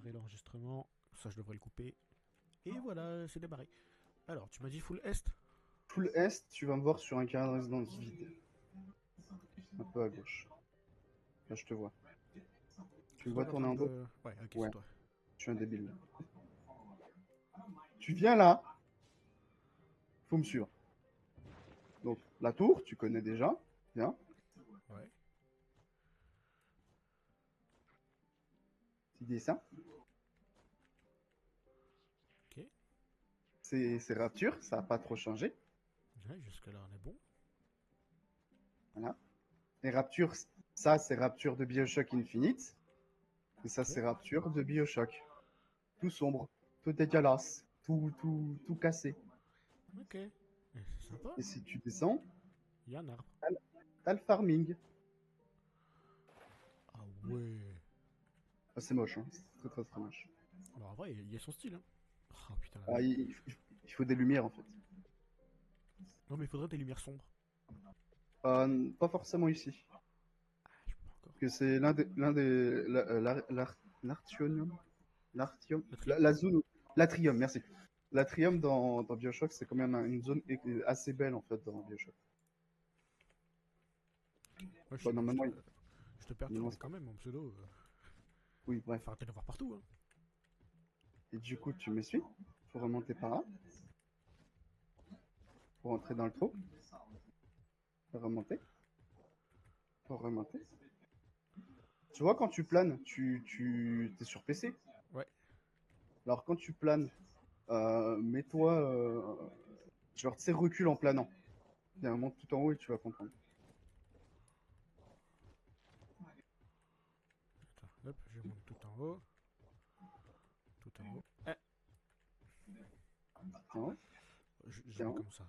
démarrer l'enregistrement. Ça, je devrais le couper. Et voilà, c'est démarré. Alors, tu m'as dit full est? Full Est, tu vas me voir sur un carré de résidence vide. Un peu à gauche. Là, je te vois. Tu C'est me toi vois qui es en tourner train en haut? de... Ouais, ok, c'est Ouais, toi. je suis un débile. Tu viens là, faut me suivre. Donc, la tour, tu connais déjà. Viens, Ouais. petit dessin. Ok. C'est Rapture, ça n'a pas trop changé. Ouais, jusque-là, on est bon. Voilà. Et Rapture, ça, c'est Rapture de Bioshock Infinite. Et ça, Ok. c'est Rapture de Bioshock. Tout sombre, tout dégueulasse, tout cassé. Ok. C'est sympa. Et si tu descends, Il y a un arbre. t'as le farming. Ah ouais. Ah, c'est moche, hein. C'est très très très moche. Alors, en vrai, il y a son style. Hein. Oh putain, la Ah, vue. il faut des lumières en fait. Non, mais il faudrait des lumières sombres. Pas forcément ici. Ah, je peux pas encore. Parce que c'est l'artionium, l'artium, L'atrium. la zone, l'atrium, merci. L'atrium dans Bioshock, c'est quand même une zone assez belle en fait dans Bioshock. Ouais, Bon, normalement, je te perturbe, normalement, mais quand même, mon pseudo. oui, bref. Faut arrêter de le voir partout. Hein. Et du coup, tu me suis. Faut remonter par là. Pour rentrer dans le trou. Faut remonter. Faut remonter. Tu vois, quand tu planes, tu es sur PC. Ouais. Alors quand tu planes, mets-toi, genre, tu sais, recule en planant. Il y a un moment tout en haut et tu vas comprendre. Attends, hop, je monte tout en haut. Tout en haut. Eh, Hein. jamais Tiens. comme ça.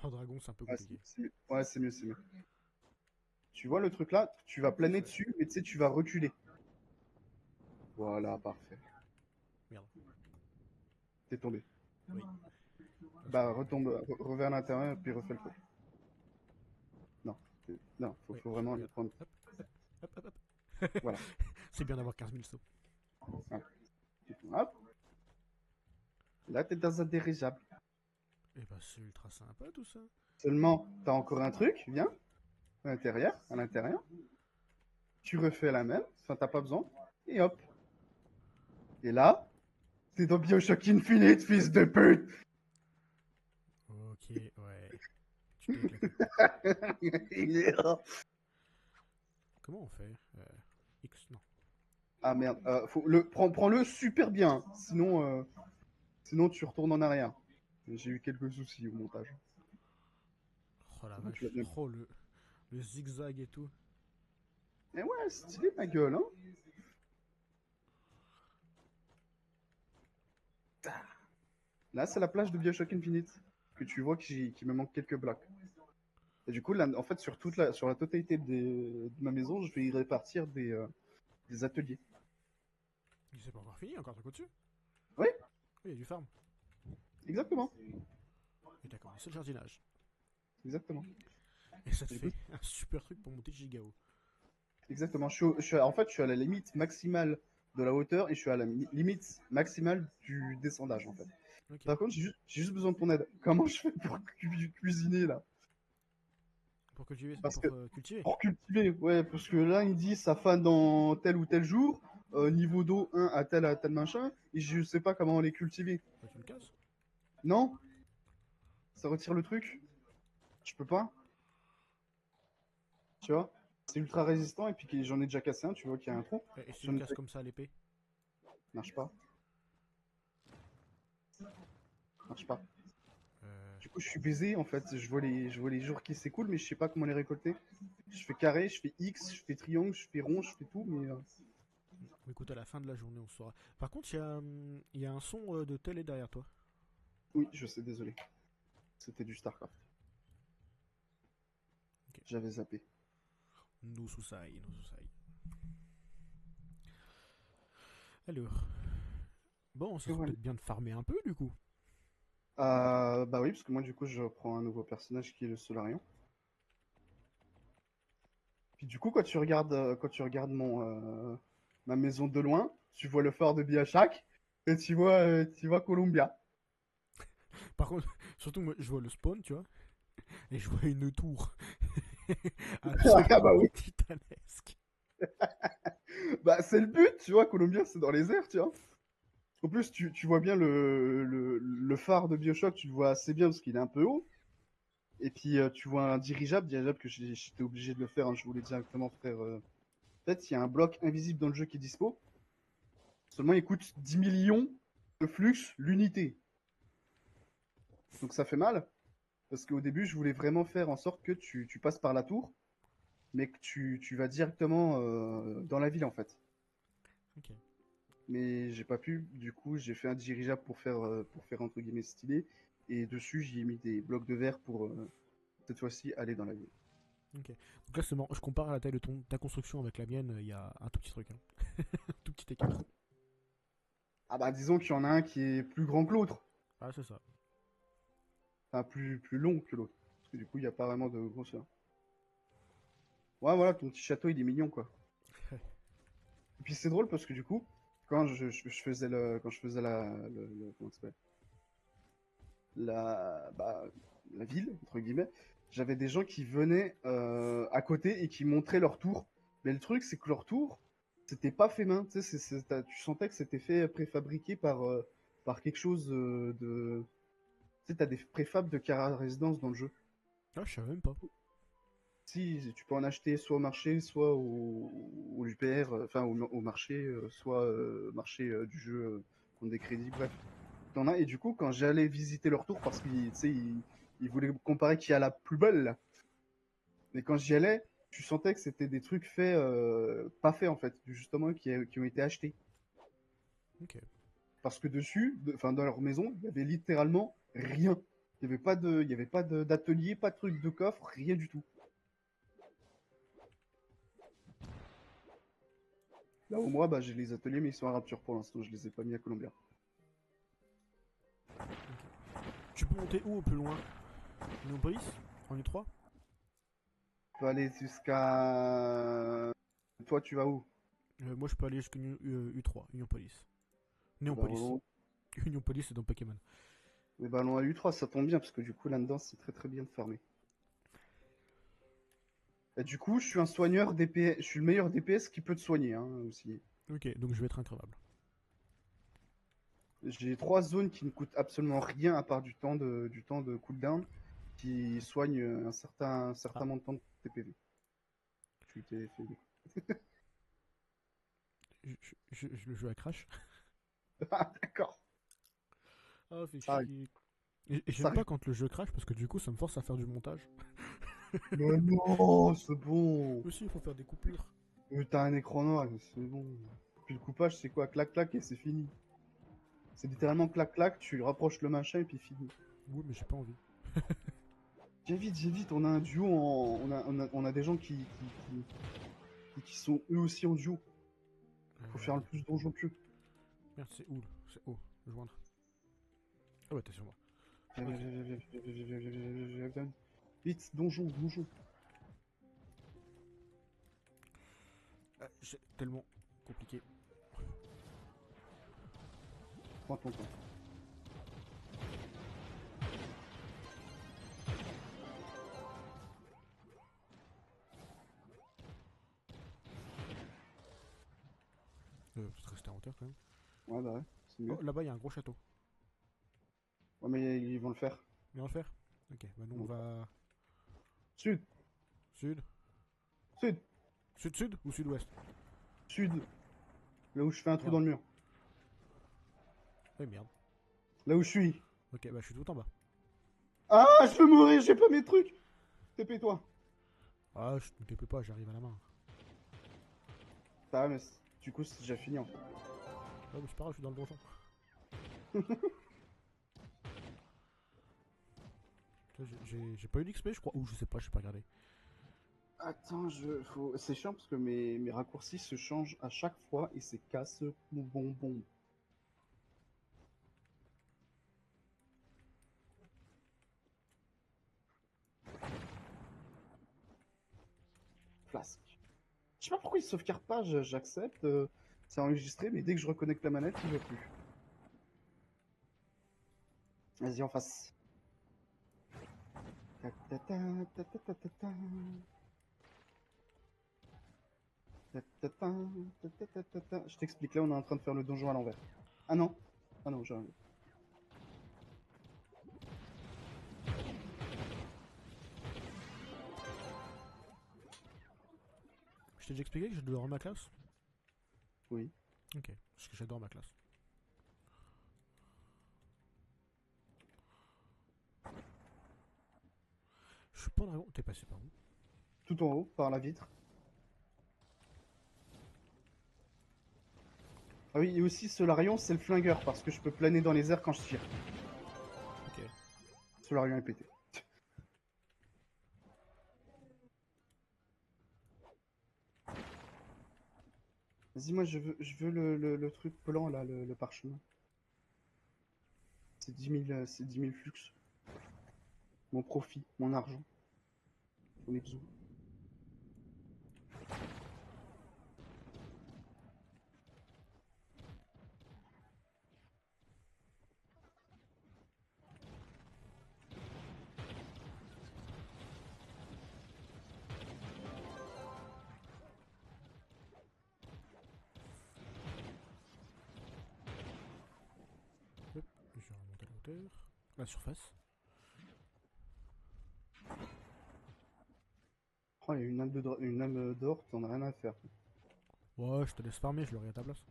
En dragon, c'est un peu Ouais, compliqué. c'est mieux. Ouais, c'est mieux, c'est mieux. Tu vois le truc là, tu vas planer Parfait. dessus, mais tu sais, tu vas reculer. Voilà, parfait. Merde. T'es tombé. Oui. Oh, c'est pas Bah, grave. retombe, reviens à l'intérieur, puis refais le truc. Non, non, Oui, faut vraiment le regarde. prendre. Hop, hop, hop, hop, hop. Voilà. C'est bien d'avoir 15 000 sauts. Voilà. Hop. Là, t'es dans un dirigeable. Et bah, c'est ultra sympa tout ça. Seulement, t'as encore un truc, viens, à l'intérieur. Tu refais la même, enfin, t'as pas besoin. Et hop. Et là, t'es dans Bioshock Infinite, fils de pute. Ok, ouais. Tu t'es éclaté. Comment on fait X, non. Ah merde, prends-le super bien, sinon tu retournes en arrière. J'ai eu quelques soucis au montage. Oh la Ah, tu l'as vache. bien. Oh, le zigzag et tout. Eh ouais, stylé ma gueule, hein. Là, c'est la plage de Bioshock Infinite que tu vois qu'il me manque quelques blocs. Et du coup, là, en fait, sur la totalité de ma maison, je vais y répartir des ateliers. C'est pas encore fini, encore un truc au-dessus. Oui, Oui, il y a du farm. exactement, Et t'as commencé le jardinage. exactement. Et ça te Du coup, fait un super truc pour monter Gigao. exactement. En fait, je suis à la limite maximale de la hauteur et je suis à la limite maximale du descendage, en fait. Ok. Par contre, j'ai juste besoin de ton aide. Comment je fais pour cuisiner là? Pour cultiver. Parce que Cultiver. pour cultiver, ouais, parce que là il me dit ça fane dans tel ou tel jour, niveau d'eau 1 à tel machin, et je sais pas comment les cultiver. Bah, tu le casses. Non, ça retire le truc. Je peux pas, tu vois. C'est ultra résistant et puis j'en ai déjà cassé un, tu vois qu'il y a un trou. Et si tu le J'en ai casses déjà... comme ça à l'épée. Marche pas, marche pas. Euh, Du coup, je suis baisé en fait. Je vois les jours qui s'écoulent, mais je sais pas comment les récolter. Je fais carré, je fais X, je fais triangle, je fais rond, je fais tout, mais Écoute, à la fin de la journée, on saura. Par contre, il y a un son de télé derrière toi. oui, je sais, désolé. C'était du StarCraft. Ok. J'avais zappé. No Susai, no Susai. Alors. Bon, ça Et serait voilà. peut-être bien de farmer un peu du coup. Bah oui, parce que moi, du coup, je prends un nouveau personnage qui est le Solarion. Puis du coup, quand tu regardes ma maison de loin, tu vois le phare de Biachak, et tu vois Columbia. Par contre, surtout, moi, je vois le spawn, tu vois, et je vois une tour Ah bah absolument oui. titanesque. Bah c'est le but, tu vois, Columbia c'est dans les airs, tu vois. En plus, tu vois bien le phare de Bioshock, tu le vois assez bien parce qu'il est un peu haut. Et puis tu vois un dirigeable que j'étais obligé de le faire, hein, je voulais directement faire. En fait, il y a un bloc invisible dans le jeu qui est dispo. Seulement, il coûte 10 millions de flux l'unité. Donc ça fait mal, parce qu'au début, je voulais vraiment faire en sorte que tu passes par la tour, mais que tu vas directement dans la ville en fait. Ok. Mais j'ai pas pu, du coup, j'ai fait un dirigeable pour faire entre guillemets stylé, et dessus, j'y ai mis des blocs de verre pour cette fois-ci aller dans la ville. Ok. Donc là, seulement, je compare la taille de ta construction avec la mienne, il y a un tout petit truc, hein. Un tout petit écart. Ah bah disons qu'il y en a un qui est plus grand que l'autre, Ah, c'est ça. enfin plus long que l'autre, parce que du coup, il n'y a pas vraiment de grosseur. Ouais, voilà, ton petit château, il est mignon, quoi. Et puis c'est drôle parce que du coup, je faisais quand je faisais comment ça s'appelle bah, la ville, entre guillemets, j'avais des gens qui venaient à côté et qui montraient leur tour. Mais le truc, c'est que leur tour, c'était pas fait main. Tu sais, tu sentais que c'était fait préfabriqué par quelque chose de. Tu sais, t'as des préfabs de Cara Résidence dans le jeu. Ah, je savais même pas. Si, tu peux en acheter soit au marché, soit au UPR, enfin au marché, soit marché du jeu contre des crédits, bref. T'en as, et du coup, quand j'allais visiter leur tour, parce qu'ils ils voulaient comparer qui a la plus belle, là. Mais quand j'y allais, tu sentais que c'était des trucs faits, pas faits en fait, justement, qui ont été achetés. Ok. Parce que dessus, enfin dans leur maison, il y avait littéralement rien. Il y avait pas d'atelier, pas de truc de coffre, rien du tout. Là où moi, bah, j'ai les ateliers, mais ils sont à Rapture pour l'instant, je les ai pas mis à Columbia. Tu peux monter où au plus loin? Union Police? En U3? Tu peux aller jusqu'à. Toi, tu vas où? Moi, je peux aller jusqu'à U3, Union Police. Eh Néon ben, Police. Union Police, c'est dans Pokémon. les ballons à U3, ça tombe bien, parce que du coup, là-dedans, c'est très très bien fermé. Et du coup, je suis un soigneur DPS, je suis le meilleur DPS qui peut te soigner, hein, aussi. Ok, donc je vais être increvable. J'ai 3 zones qui ne coûtent absolument rien à part du temps de cooldown qui soignent un Ah, certain montant de TPV. Tu t'es fait. le jeu à crash. Ah, d'accord. Ah, fait Ça arrive. chier. Et Ça j'aime pas arrive. quand le jeu crash parce que du coup, ça me force à faire du montage. Mais non, c'est bon. Aussi, il faut faire des coupures. Mais t'as un écran noir, c'est bon. Puis le coupage, c'est quoi? Clac, clac et c'est fini. C'est littéralement clac, clac, tu rapproches le machin et puis fini. Oui, mais j'ai pas envie. J'ai vite, on a un duo on a des gens qui sont eux aussi en duo. Faut faire le plus de donjons qu'eux. Merde, c'est où? C'est où? Joindre. Ah ouais, t'es sur moi. Viens, Ok. viens, viens, viens, viens, viens, viens, viens, viens, viens, viens, viens. Vite, donjon, donjon. C'est tellement compliqué. Prends ton temps. Peut-être rester en hauteur quand même. Ouais, bah ouais, c'est Oh, mieux. là-bas, il y a un gros château. Ouais, mais ils vont le faire. Viens le faire. Ok, bah nous on Donc, va. sud, Sud. sud, Sud-sud ou sud-ouest? sud. Là où je fais un trou Merde. dans le mur. Eh merde. Là où je suis. Ok, bah je suis tout en bas. Ah, je vais mourir, j'ai pas mes trucs. TP-toi. Ah, je ne peux pas, j'arrive à la main. Ah, mais du coup, c'est déjà fini en fait. Ah, mais c'est pas grave, je suis dans le donjon. J'ai pas eu d'XP, je crois. Ou je sais pas, je sais pas regarder. Attends, c'est chiant parce que mes raccourcis se changent à chaque fois et c'est casse mon bonbon. Flasque. Je sais pas pourquoi il sauvegarde pas, j'accepte. C'est enregistré, mais dès que je reconnecte la manette, il ne veut plus. Vas-y, en face. Ta ta ta ta ta ta ta ta. Ta ta ta ta ta ta ta ta. Je t'explique, là on est en train de faire le donjon à l'envers. Ah non. Ah non, j'ai un... Je t'ai déjà expliqué que j'adore ma classe. Oui. Ok, parce que j'adore ma classe. Je suis pas dragon. T'es passé par où? Tout en haut, par la vitre. Ah oui, et aussi Solarion, c'est le flingueur, parce que je peux planer dans les airs quand je tire. Ok. Solarion est pété. Vas-y, moi je veux le truc blanc là, le parchemin. C'est 10 000 flux. Mon profit, mon argent. J'en ai besoin. Hop, je vais remonter la hauteur. La surface. Oh, il y a une âme d'or, t'en as rien à faire. Ouais, je te laisse farmer, je l'aurai à ta place.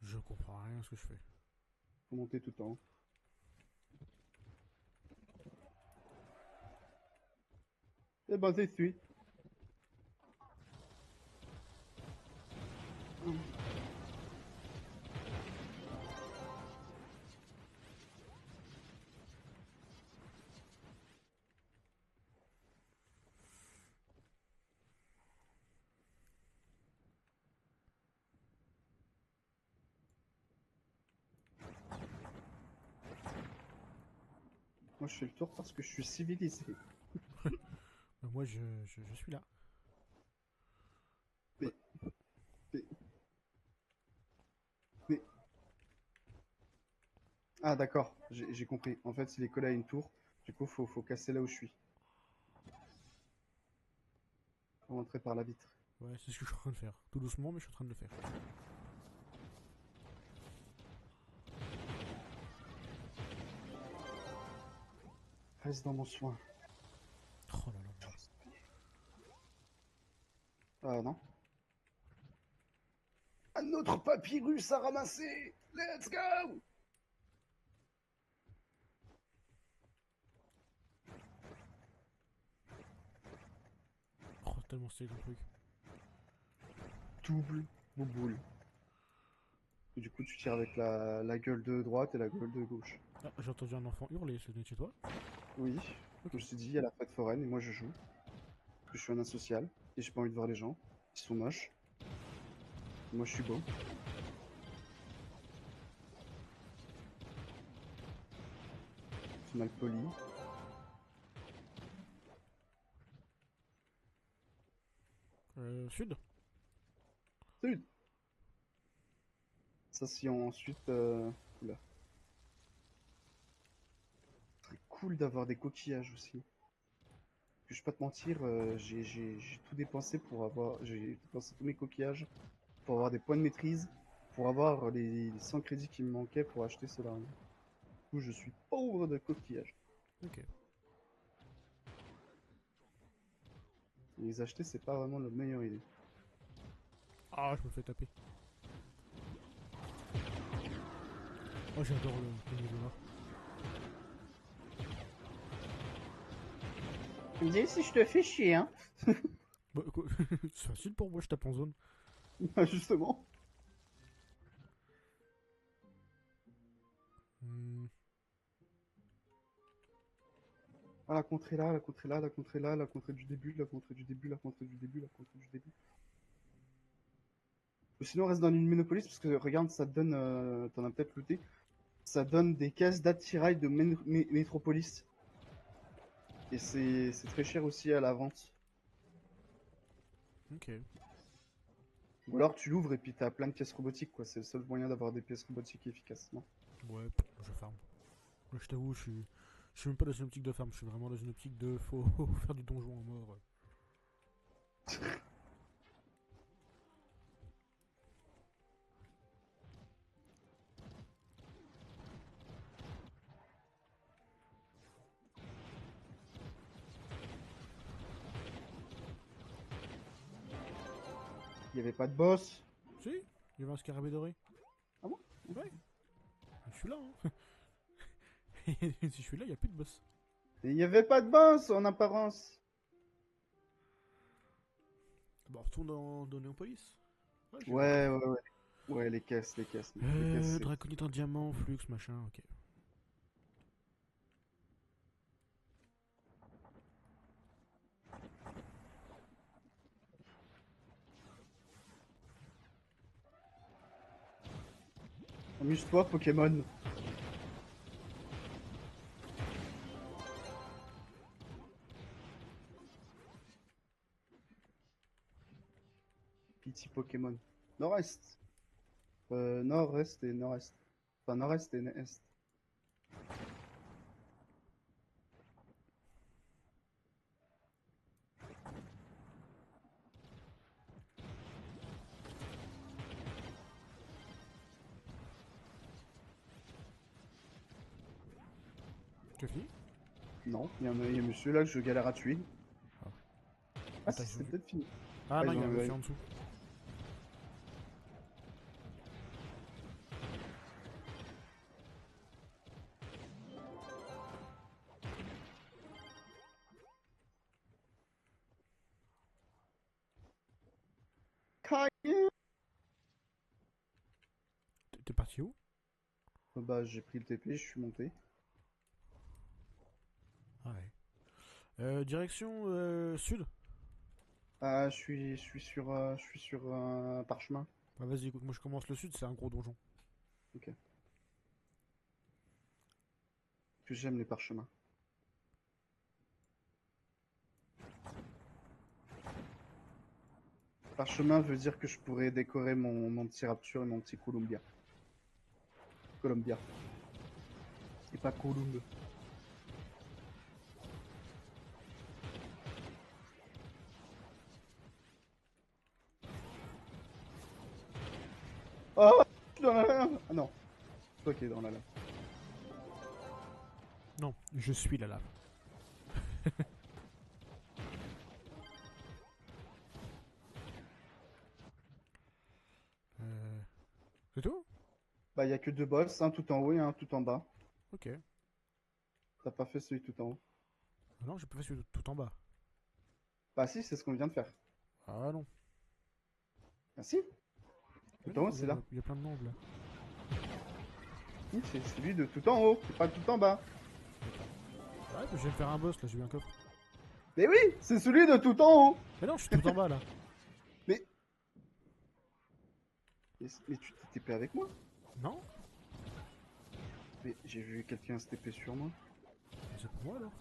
Je comprends rien à ce que je fais. Faut monter tout en haut. Eh ben, c'est celui. Moi, je fais le tour parce que je suis civilisé. Moi, je suis là. Mais, mais, mais... Ah, d'accord, j'ai compris. En fait, il est collé à une tour. Du coup, faut casser là où je suis. Faut rentrer par la vitre. Ouais, c'est ce que je suis en train de faire. Tout doucement, mais je suis en train de le faire. Reste dans mon soin. Oh là là. Ah non. Un autre papyrus à ramasser. Let's go. Oh, tellement stylé le truc. Double bouboule. Et du coup, tu tires avec la gueule de droite et la gueule de gauche. Ah, j'ai entendu un enfant hurler, c'est de chez toi? Oui. Ok. Comme je t'ai dit, il y a la fête foraine et moi je joue. Parce que je suis un asocial et j'ai pas envie de voir les gens. Ils sont moches. Moi je suis beau. C'est mal poli. Sud? Salut. Ça, si ensuite. Oula. Très cool d'avoir des coquillages aussi. Que je vais pas te mentir, j'ai tout dépensé pour avoir. J'ai dépensé tous mes coquillages pour avoir des points de maîtrise. Pour avoir les 100 crédits qui me manquaient pour acheter cela. Du coup, je suis pauvre de coquillages. Ok. Et les acheter, c'est pas vraiment la meilleure idée. Ah, je me fais taper. Oh, j'adore le niveau là. Tu me dis si je te fais chier, hein. Bah, quoi, c'est facile pour moi, je tape en zone. Justement. Hmm. Ah, la contrée là, la contrée là, la contrée là, la contrée du début, la contrée du début, la contrée du début, la contrée du début. Ou sinon, reste dans une Ménopolis, parce que regarde, ça te donne, t'en as peut-être looté, ça donne des caisses d'attirail de Métropolis. Et c'est très cher aussi à la vente. Ok. Ou alors tu l'ouvres et puis t'as plein de pièces robotiques, quoi. C'est le seul moyen d'avoir des pièces robotiques efficaces, non? Ouais, je farm. Moi, je t'avoue, je suis même pas dans une optique de farm, je suis vraiment dans une optique de faut faire du donjon en mort. Il y avait pas de boss. Si, il y avait un scarabée doré. Ah bon? Ouais, je suis là. Hein. Si je suis là, il y a plus de boss. Et il y avait pas de boss en apparence. Bon, on retourne dans Néopolis. Ouais, j'ai vu la Ouais, quête. ouais, ouais. Ouais, les caisses, mec. Les caisses, c'est... Draconite en diamant, flux, machin, ok. Amuse-toi, Pokémon. Pity Pokémon. Nord-Est. Nord-Est et Nord-Est. Enfin, Nord-Est et Est. Tu as fini? Non, il y a monsieur là que je galère à tuer. Ah. Ah Attends, si, ils c'est ont... peut-être fini. Ah Ah, non, ils il y a ont... un monsieur en dessous. Caillou. T'es parti où? Bah, j'ai pris le TP, je suis monté. Ah ouais. Direction sud. Ah, je suis sur un parchemin. Bah vas-y, écoute, moi je commence le sud, c'est un gros donjon. Ok. Que j'aime les parchemins. Parchemin veut dire que je pourrais décorer mon petit Rapture et mon petit Columbia. Columbia. Et pas Columbe. Oh, je suis dans la lave. Ah non, c'est toi qui es dans la lave. Non, je suis la lave. C'est tout? Bah, il y a que deux boss, un tout en haut et un tout en bas. Ok. Ah T'as pas fait celui tout en haut. non, j'ai pas fait celui tout en bas. Bah si, c'est ce qu'on vient de faire. Ah non. Ah si, Mais tout en non, haut, c'est là. il y a plein de nombres là. Oui, c'est celui de tout en haut, c'est pas tout en bas. Ouais, je viens de faire un boss là, j'ai eu un coffre. Mais oui, c'est celui de tout en haut. Mais non, je suis tout en bas là. Mais, mais tu t'es TP avec moi? Non? Mais j'ai vu quelqu'un se TP sur moi. C'est pour moi alors.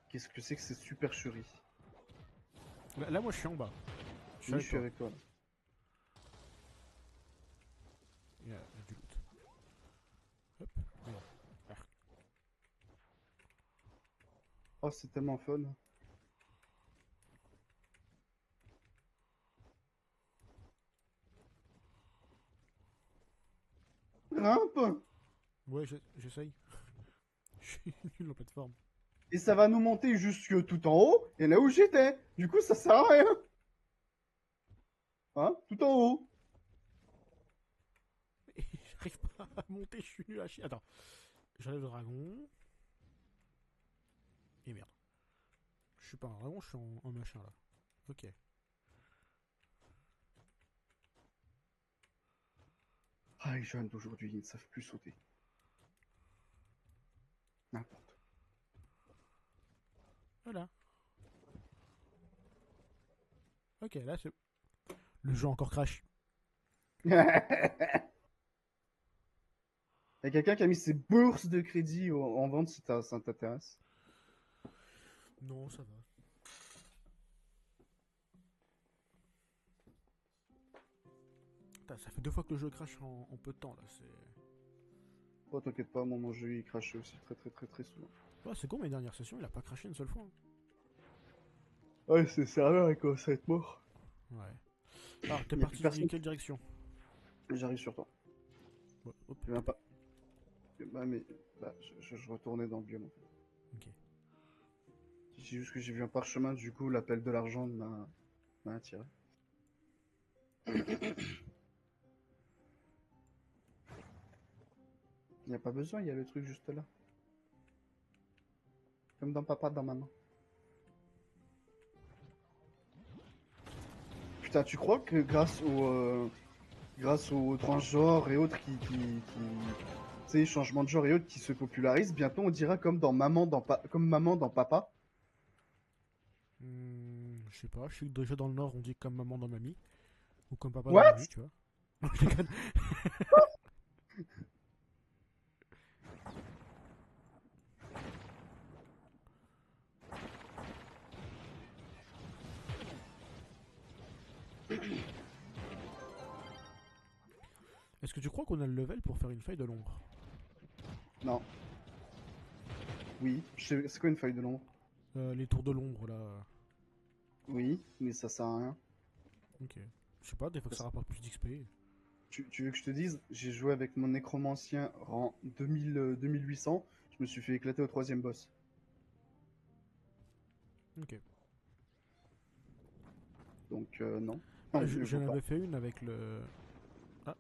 Qu'est-ce que c'est que cette supercherie? Là, moi je suis en bas. Je suis Oui, je avec suis toi. avec toi là. Il y a du loot. Hop. Voilà. Ah. Oh, c'est tellement fun. Grimpe! Ouais, j'essaye. Je suis nul en plateforme. Et ça va nous monter jusque tout en haut, et là où j'étais. Du coup, ça sert à rien. Hein? Tout en haut. Et j'arrive pas à monter, je suis nul à chier. Attends. J'enlève le dragon. Et merde. Je suis pas un dragon, je suis en machin là. Ok. Ah, les jeunes d'aujourd'hui, ils ne savent plus sauter. N'importe. Voilà. Ok, là c'est. Le jeu encore crash. Il y a quelqu'un qui a mis ses bourses de crédit en vente si ça t'intéresse. Non, ça va. Putain, ça fait 2 fois que le jeu crache en peu de temps là. C'est. Oh, t'inquiète pas, moi, mon jeu, il crachait aussi très souvent. Ouais, c'est con, mes dernières sessions, il a pas craché une seule fois, hein. Ouais, c'est serveur, il commence à être mort. Ouais. Alors, t'es Il n'y a plus parti dans personne. quelle direction? J'arrive sur toi. Ouais, hop, Je viens pas. Bah, mais. Bah, je retournais dans le biome. ok. C'est juste que j'ai vu un parchemin, du coup, l'appel de l'argent m'a attiré. Il n'y a pas besoin, il y a le truc juste là. Comme dans papa, dans maman. Putain, tu crois que grâce aux transgenres et autres tu sais, changements de genre et autres qui se popularisent, bientôt on dira comme dans comme maman dans papa. Je sais pas, je sais que déjà dans le Nord, on dit comme maman dans mamie. Ou comme papa dans mamie, What? tu vois. Non, je déconne. Est-ce que tu crois qu'on a le level pour faire une faille de l'ombre? Non. Oui. C'est quoi une feuille de l'ombre? Les tours de l'ombre là. Oui, mais ça sert à rien. Ok. Je sais pas, des fois que ça rapporte plus d'XP. Tu veux que je te dise, j'ai joué avec mon nécromancien rang 2000, 2800, je me suis fait éclater au troisième boss. Ok. Donc non. Bah, Non, mieux vaut j'en pas. avais fait une avec le. Ah,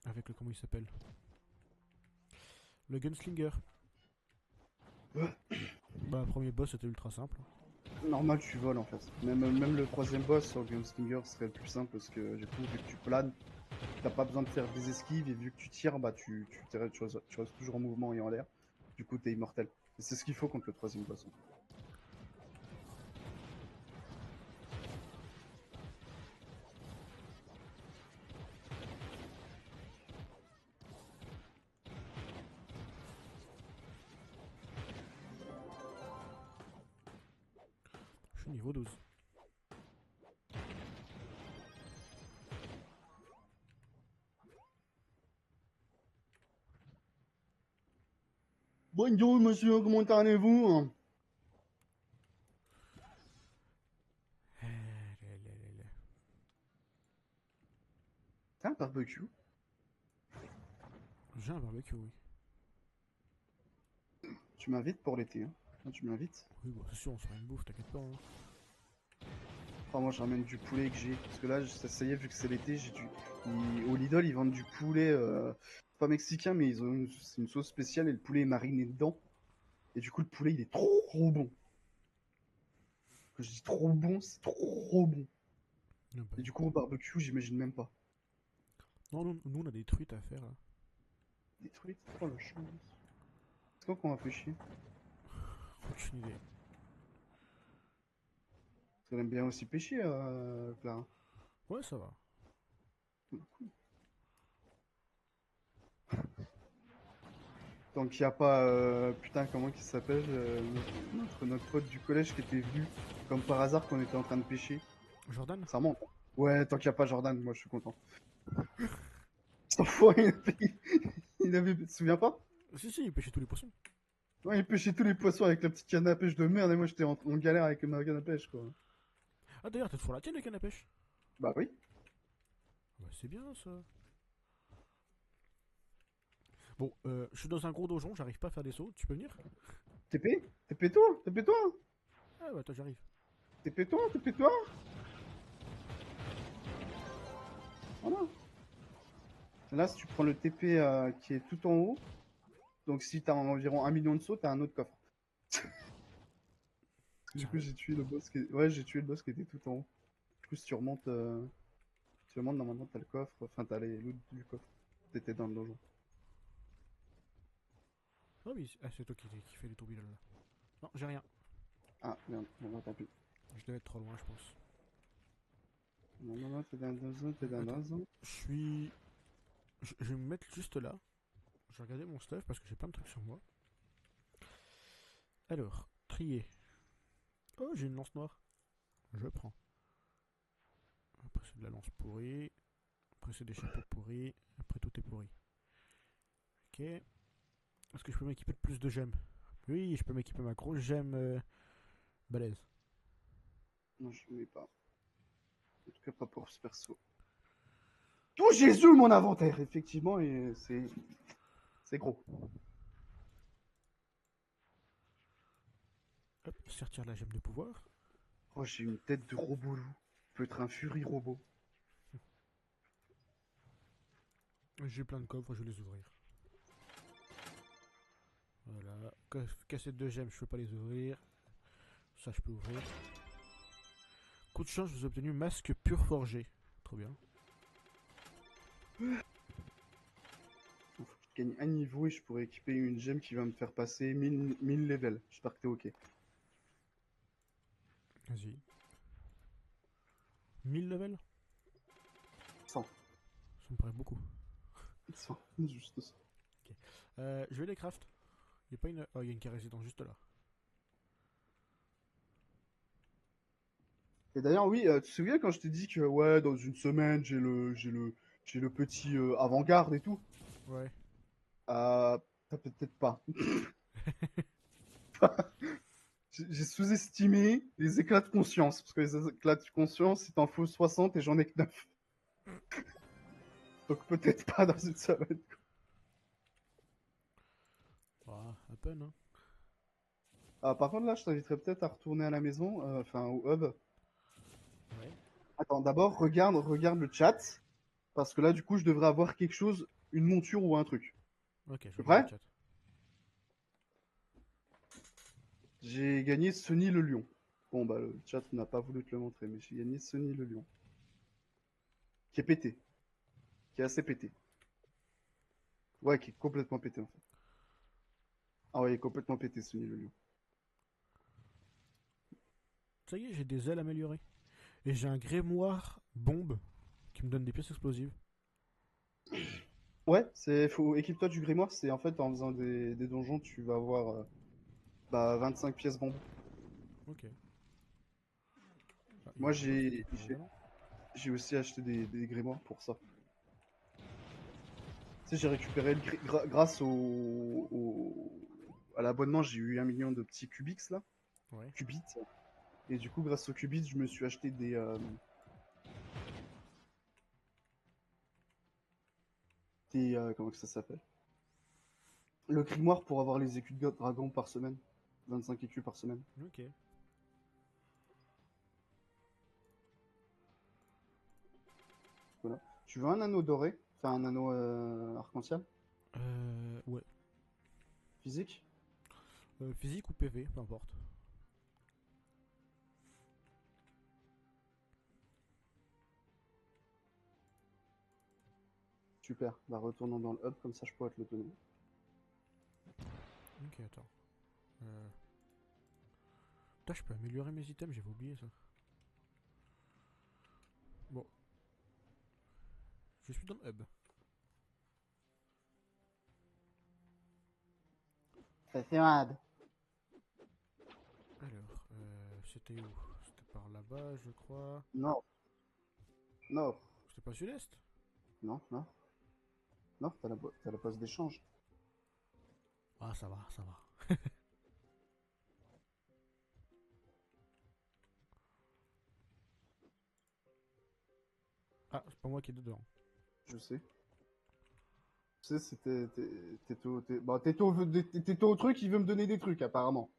avec le. Comment il s'appelle? Le Gunslinger. Bah, premier boss c'était ultra simple. Normal, tu voles en fait. Même le troisième boss sur Gunslinger serait le plus simple parce que du coup, vu que tu planes, t'as pas besoin de faire des esquives et vu que tu tires, bah tu restes toujours en mouvement et en l'air. Du coup, t'es immortel. Et c'est ce qu'il faut contre le troisième boss, en fait. Je suis niveau 12. Bonjour monsieur, comment allez-vous? T'as un barbecue? J'ai un barbecue, oui. Tu m'invites pour l'été, hein? Ah, tu m'invites? Oui, bah, c'est sûr, on se fera une bouffe, t'inquiète pas, hein. Oh, moi je ramène du poulet que j'ai. Parce que là, ça y est, vu que c'est l'été, au Lidl, ils vendent du poulet, pas mexicain, mais c'est une sauce spéciale et le poulet est mariné dedans. Et du coup, le poulet, il est trop bon. Quand je dis trop bon, c'est trop bon. Ah, bah, Et du coup, au barbecue, j'imagine même pas. non, nous, on a des truites à faire là. Des truites, oh la chance. C'est quoi qu'on va pêcher? Aucune idée. Parce qu'elle aime bien aussi pêcher, Clara. Ouais, ça va. Tant qu'il n'y a pas, putain, comment il s'appelle, notre pote du collège qui était venu, comme par hasard, qu'on était en train de pêcher. Jordan? Ça remonte. Ouais, tant qu'il n'y a pas Jordan, moi je suis content. Cette fois, tu te souviens pas? Si, si, il pêchait tous les poissons. Ouais, il pêchait tous les poissons avec la petite canne à pêche de merde et moi j'étais en galère avec ma canne à pêche, quoi. Ah, d'ailleurs, t'as toujours la tienne, la canne à pêche? Bah oui. Bah, c'est bien ça. Bon, je suis dans un gros donjon, j'arrive pas à faire des sauts, tu peux venir? TP? TP-toi? TP-toi? Ah, bah, toi, j'arrive. TP-toi? TP-toi? Voilà. Là, si tu prends le TP qui est tout en haut, donc si t'as environ 1 million de sauts, t'as un autre coffre. Du coup, Sérieux? j'ai tué le boss ouais, j'ai tué le boss qui était tout en haut. Du coup, si tu remontes, normalement, t'as le coffre. Enfin, t'as les loots du coffre. T'étais dans le donjon. Ah oui, ah, c'est toi qui fais les tourbillons là. Non, j'ai rien. Ah, merde. Bon, bah, tant pis. Je devais être trop loin, je pense. Non, t'es dans le donjon, t'es dans le Attends, donjon. je suis. Je vais me mettre juste là. Je vais regarder mon stuff parce que j'ai plein de trucs sur moi. Alors, trier. Oh, j'ai une lance noire. Je prends. Après, c'est de la lance pourrie. Après, c'est des chapeaux pourris. Après, tout est pourri. Ok. Est-ce que je peux m'équiper de plus de gemmes? Oui, je peux m'équiper ma grosse gemme balèze. Non, je ne mets pas. En tout cas, pas pour ce perso. Oh Jésus, mon inventaire, effectivement, et c'est gros. Hop, sortir la gemme de pouvoir. Oh, j'ai une tête de robot loup. Peut être un furie robot. J'ai plein de coffres, je vais les ouvrir. Voilà. Cassette de gemmes, je peux pas les ouvrir. Ça, je peux ouvrir. Coup de chance, je vous ai obtenu masque pur forgé. Trop bien. Il faut que je gagne un niveau et je pourrais équiper une gemme qui va me faire passer 1000 levels. J'espère que t'es ok. Vas-y. 1000 levels? 100. Ça me paraît beaucoup. 100. Juste ça. Je vais les craft. Il y a pas une. Oh, il y a une qui est résidente juste là. Et d'ailleurs, oui, tu te souviens quand je t'ai dit que ouais, dans une semaine, j'ai le petit avant-garde et tout. Ouais. T'as peut-être pas. J'ai sous-estimé les éclats de conscience. Parce que les éclats de conscience, il t'en faut 60 et j'en ai que 9. Donc peut-être pas dans une semaine. Ah, à peine, hein. Par contre, là, je t'inviterais peut-être à retourner à la maison, enfin au hub. Ouais. Attends, d'abord, regarde le chat. Parce que là, du coup, je devrais avoir quelque chose, une monture ou un truc. Ok, je T'es regarde le prêt? chat. J'ai gagné Sony le lion. Bon, bah, le chat n'a pas voulu te le montrer, mais j'ai gagné Sony le lion. Qui est pété. Qui est assez pété. Ouais, qui est complètement pété, en fait. Ah ouais, il est complètement pété, Sony le lion. Ça y est, j'ai des ailes améliorées. Et j'ai un grimoire bombe qui me donne des pièces explosives. Ouais, équipe-toi du grimoire, c'est en fait en faisant des donjons, tu vas avoir 25 pièces bombes. Ok. Ah, il y a Moi, un boss, mais pas évidemment. j'ai aussi acheté des grimoires pour ça. Tu sais, j'ai récupéré grâce à l'abonnement, j'ai eu 1 million de petits Cubix là, Ouais. Qubits. Et du coup, grâce aux Qubits, je me suis acheté comment que ça s'appelle? Le grimoire pour avoir les écus de dragon par semaine. 25 écus par semaine. Ok. Voilà. Tu veux un anneau doré? Enfin, un anneau arc-en-ciel? Ouais. Physique? Physique ou PV, peu importe. Super. Bah, retournons dans le hub, comme ça je pourrais te le donner. Ok, attends. Putain, je peux améliorer mes items, j'avais oublié ça. Bon, je suis dans le hub. Ça c'est malade. Alors, c'était où? C'était par là-bas, je crois. Non. Non. C'était pas sud-est? Non, non. Non, t'as la poste d'échange. Ah, ça va, ça va. Ah, c'est pas moi qui est dedans. Je sais. Tu sais, t'es au truc, il veut me donner des trucs, apparemment.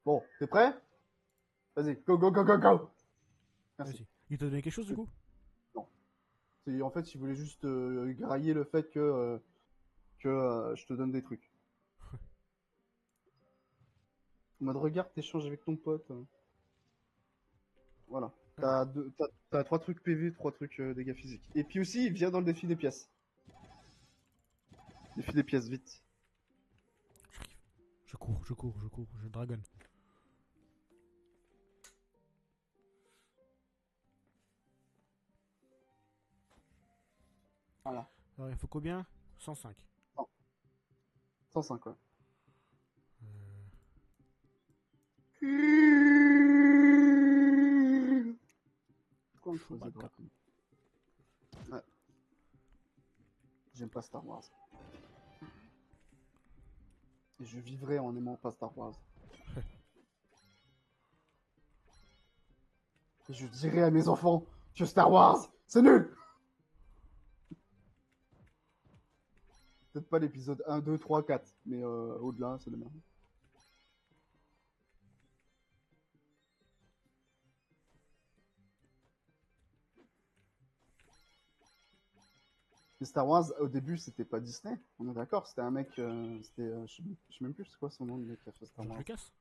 Bon, t'es prêt? Vas-y, go, go, go, go, go! Merci. Vas-y. Il t'a donné quelque chose du coup? Non. En fait, il voulait juste grailler le fait que je te donne des trucs. En mode, regarde, t'échanges avec ton pote. Voilà. Alors, T'as 3 trucs PV, 3 trucs dégâts physiques. Et puis aussi, il vient dans le défi des pièces. Défi des pièces, vite. je dragonne. Voilà. Alors, il faut combien? 105. 100. 105, ouais. Euh, choisi de raccoon. Ouais. J'aime pas Star Wars. Et je vivrai en aimant pas Star Wars. Et je dirai à mes enfants que Star Wars, c'est nul. Peut-être pas l'épisode 1, 2, 3, 4, mais au-delà, c'est le même. Mais Star Wars, au début, c'était pas Disney, on est d'accord, c'était un mec, je sais même plus c'est quoi son nom, le mec qui a fait Star George Wars. Lucas.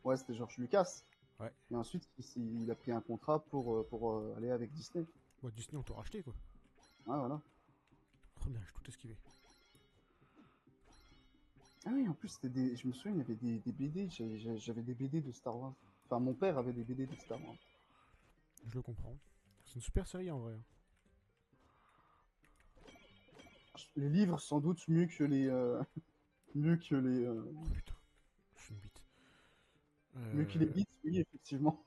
Ouais, c'était George Lucas. Ouais. Et ensuite, il a pris un contrat pour aller avec Disney. Bon, Disney, on t'a racheté, quoi. Ouais, voilà. Oh bien, j'ai tout esquivé. Ah oui, en plus, je me souviens, il y avait des BD, j'avais des BD de Star Wars. Enfin, mon père avait des BD de Star Wars. Je le comprends. C'est une super série, en vrai. Les livres, sans doute, mieux que les... mieux que les... Oh putain, je suis une bite. mieux que les bits, oui, effectivement.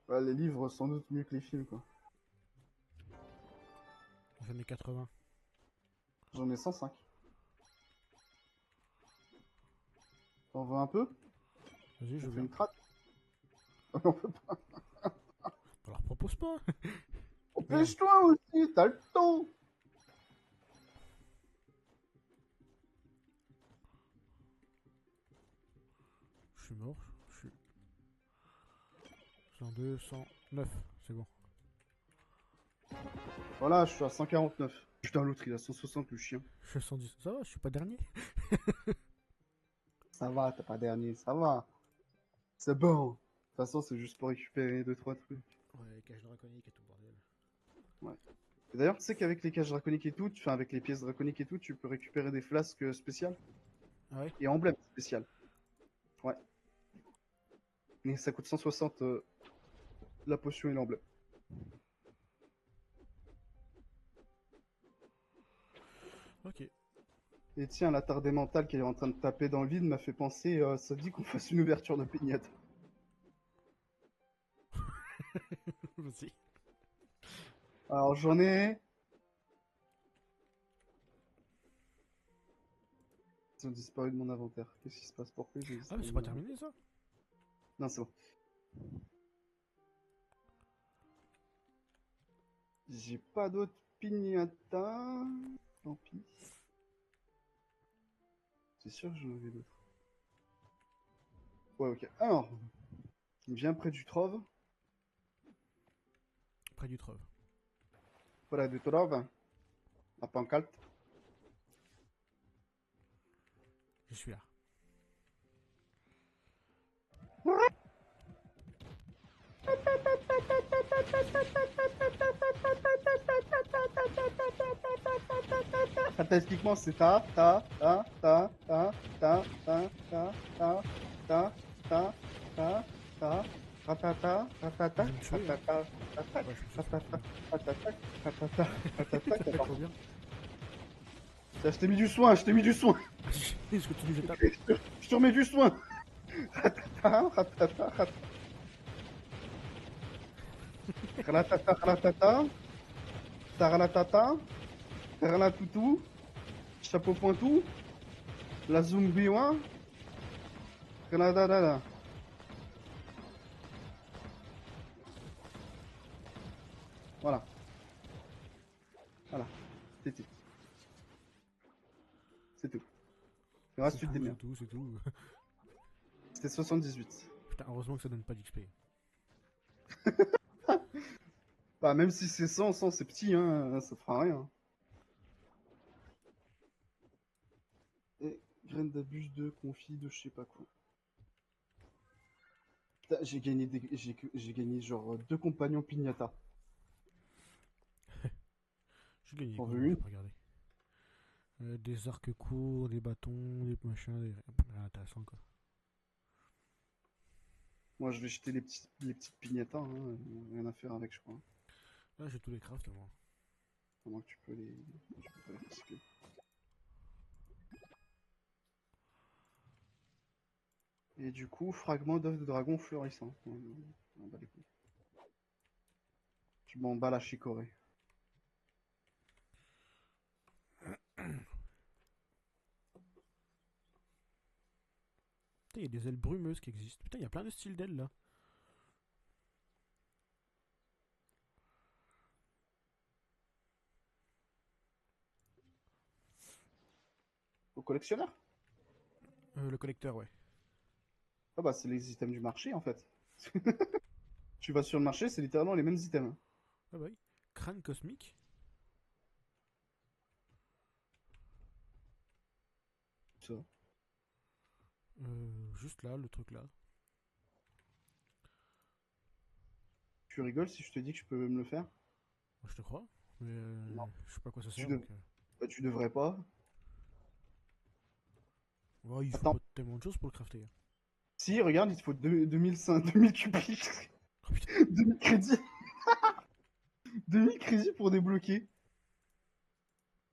Ouais, les livres, sans doute mieux que les films, quoi. Les années 80. J'en ai 105. T'en veux un peu? Vas-y, je On veux fait bien. une traite. On peut pas. On leur propose pas. Empêche-toi aussi, t'as le temps. Je suis mort. Je suis... 102, 109. C'est bon. Voilà, je suis à 149. Putain, l'autre, il a 160, le chien. Je suis à 110. Ça va, je suis pas dernier. Ça va, t'as pas dernier, ça va. C'est bon. De toute façon, c'est juste pour récupérer 2-3 trucs. Ouais, les caches draconiques et tout bordel. Ouais. Et d'ailleurs, tu sais qu'avec les caches draconiques et tout, enfin avec les pièces draconiques et tout, tu peux récupérer des flasques spéciales Ah ouais? et emblèmes spéciales. Ouais. Mais ça coûte 160 la potion et l'emblème. Ok. Et tiens, la tardée mentale qui est en train de taper dans le vide m'a fait penser, ça te dit qu'on fasse une ouverture de pignata. Vas-y. Alors j'en ai... Ils ont disparu de mon inventaire. Qu'est-ce qui se passe? Pourquoi ils ont Ah, disparu mais c'est de pas mon inventaire? terminé ça? Non, c'est bon. J'ai pas d'autres pignata. Tant pis. C'est sûr que j'en avais d'autres. Ouais, ok. Alors, bien près du trove. Près du trove. Près du trove. La pancarte. Je suis là. Statistiquement, c'est ta, ta, ta, ta, ta, ta, ta, ta, ta, ta, ta, ta, ta, ratata, ratata, Je vais me tuer, hein. ratata, ratata, Ouais, je me suis fait ratata, trop bien. ratata, ratata, ratata, Ça fait trop bien. Tiens, je t'ai mis du soin, je t'ai mis du soin. Je continue, je tape. Je te remets du soin. Ratata, ratata, ratata. Ratata, ratata. Taralatata. Taralatoutou. Chapeau pointou. La zumbiwa. Taradadada. Voilà. Voilà. C'est tout. C'est tout. Le reste, tu te démerdes. C'est tout. C'était 78. Putain, heureusement que ça donne pas d'XP. Bah, même si c'est 100, 100 c'est petit, hein, ça fera rien. Et graines d'abus de confit de je sais pas quoi. Putain, j'ai gagné genre 2 compagnons pignata. J'ai gagné T'en quoi, veux moi, une? j'ai pas regardé. Des arcs courts, des bâtons, des machins, des... Rien intéressant quoi. Moi, je vais jeter les petites pignatas, hein, rien à faire avec, je crois. Là, j'ai tous les crafts, moi. À moins que tu peux pas les recycler. Et du coup, fragment d'œuf de dragon fleurissant. On bat les couilles. Je m'en bats la chicorée. Putain, il y a des ailes brumeuses qui existent. Putain, il y a plein de styles d'ailes là. Au collectionneur? Le collecteur, ouais. Ah bah c'est les items du marché en fait. Tu vas sur le marché, c'est littéralement les mêmes items. Ah bah oui. Crâne cosmique. Ça. Juste là, le truc là. Tu rigoles si je te dis que je peux me le faire? Moi, je te crois. Mais Non. je sais pas à quoi ça Tu, sert. dev- Donc, Bah, tu devrais pas. ouais, il faut Attends. pas tellement de choses pour le crafter. Si, regarde, il te faut 2000 cubiques. Oh putain. 2000 crédits. 2000 crédits pour débloquer.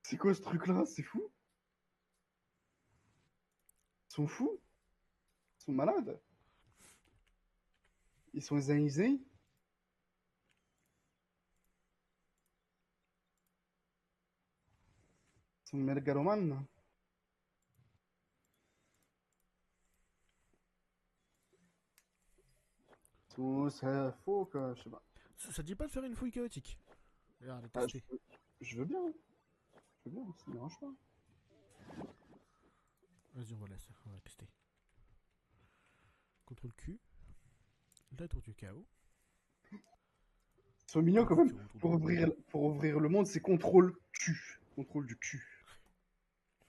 C'est quoi ce truc-là? C'est fou. Ils sont fous. Ils sont malades. Ils sont zénisés. Ils sont mégalomanes. Tout c'est faux que je sais pas. Ça dit pas de faire une fouille chaotique. Regarde, Ah, tester. je veux bien. Je veux bien, ça me dérange pas. Vas-y, on va tester. CTRL Q. La tour du chaos. Ils sont mignons quand même. Pour ouvrir le monde, c'est contrôle Q. Contrôle du cul.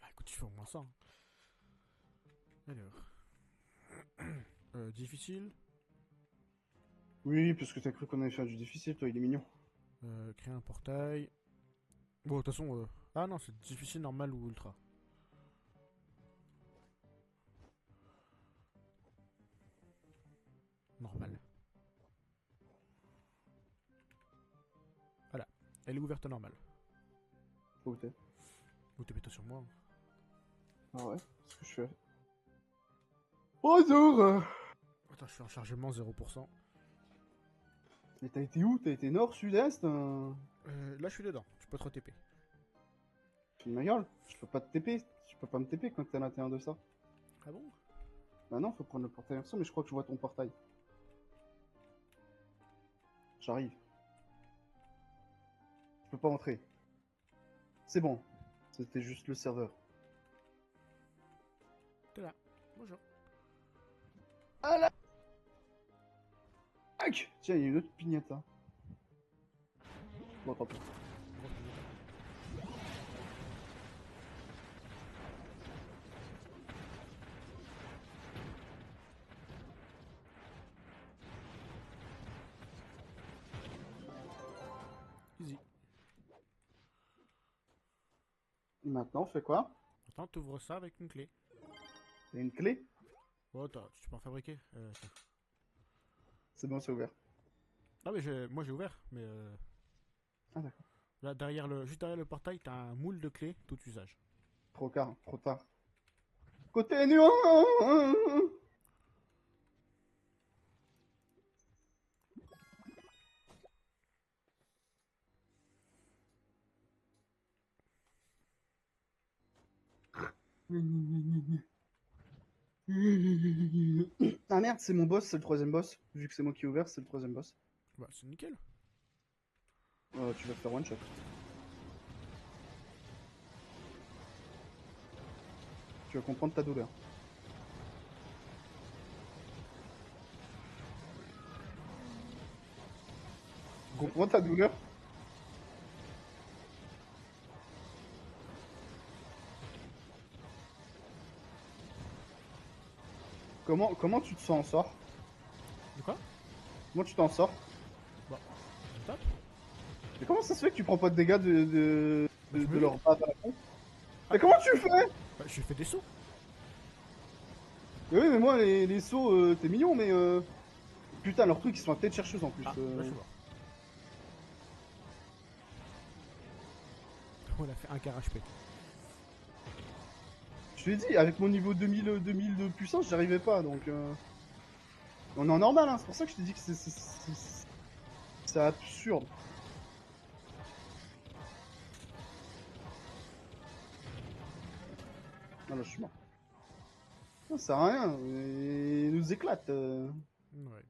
Bah écoute, tu fais au moins ça. Hein. Alors. Difficile. Oui, parce que t'as cru qu'on allait faire du difficile, toi, il est mignon. Créer un portail. Bon, de toute façon. Ah non, c'est difficile, normal ou ultra. Normal. Voilà. Elle est ouverte à normal. Où t'es? Ou t'es plutôt sur moi. Hein. Ah ouais, qu'est-ce que je fais? Bonjour! Attends, je suis en chargement 0%. Mais t'as été où? T'as été nord, sud-est? Là, je suis dedans. Tu peux te TP. Tu me gueule? Je peux pas te TP. Je peux pas me TP quand t'es à l'intérieur de ça. Ah bon? Bah non, faut prendre le portail inversé, mais je crois que je vois ton portail. J'arrive. Je peux pas entrer. C'est bon. C'était juste le serveur. T'es là. Bonjour. Ah là! Aïe! Tiens, il y a une autre pignata. Bon, tant pis. Easy. Et maintenant, on fait quoi? Attends, t'ouvres ça avec une clé. Il y a une clé? Oh, tu peux en fabriquer. C'est bon, c'est ouvert. Ah, mais moi j'ai ouvert, mais Ah d'accord. là, juste derrière le portail, t'as un moule de clés, tout usage. Trop tard, trop tard. Côté nuant! Ah merde, c'est mon boss, c'est le troisième boss. Vu que c'est moi qui ai ouvert, c'est le troisième boss. Bah, c'est nickel. Tu vas te faire one shot. Tu vas comprendre ta douleur. Comprends ta douleur? Comment tu te sens en sort? De quoi? Comment tu t'en sors? Bah, on tape. Mais comment ça se fait que tu prends pas de dégâts Bah, tu me de le leur dis. base à la con? Mais comment tu fais? Bah, je fais des sauts. Mais oui, mais moi, les sauts, t'es mignon, mais putain, leurs trucs, ils sont à tête chercheuse en plus. Ah, là, je suis mort. On a fait un quart HP. Je te l'ai dit, avec mon niveau 2000 de puissance, j'arrivais pas, donc... On est en normal, hein, c'est pour ça que je t'ai dit que c'est absurde. Ah là, je suis mort. Ça sert à rien, il nous éclate. Ouais.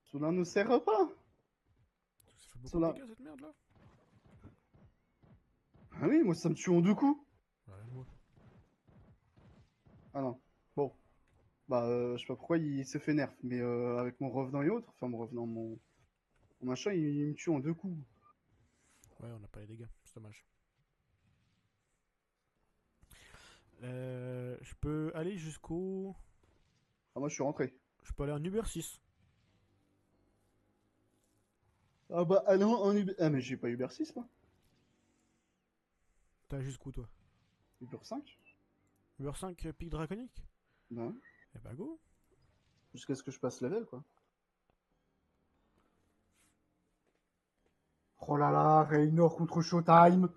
Cela ne sert pas. Ça fait beaucoup Cela... de dégâts cette merde là. Ah oui, moi ça me tue en 2 coups. Ouais, moi. Ah non, bon. Bah, je sais pas pourquoi il s'est fait nerf, mais avec mon revenant et autres, enfin mon revenant, mon machin, il me tue en 2 coups. Ouais, on n'a pas les dégâts, c'est dommage. Je peux aller jusqu'au. Ah, moi je suis rentré. Je peux aller en Uber 6. Ah bah, ah non, en Uber... Ah mais j'ai pas Uber 6 moi. T'as jusqu'où toi? Uber 5. Uber 5 pic draconique? Non. Eh bah go. Jusqu'à ce que je passe level, quoi. Oh là là, Raynor contre Showtime.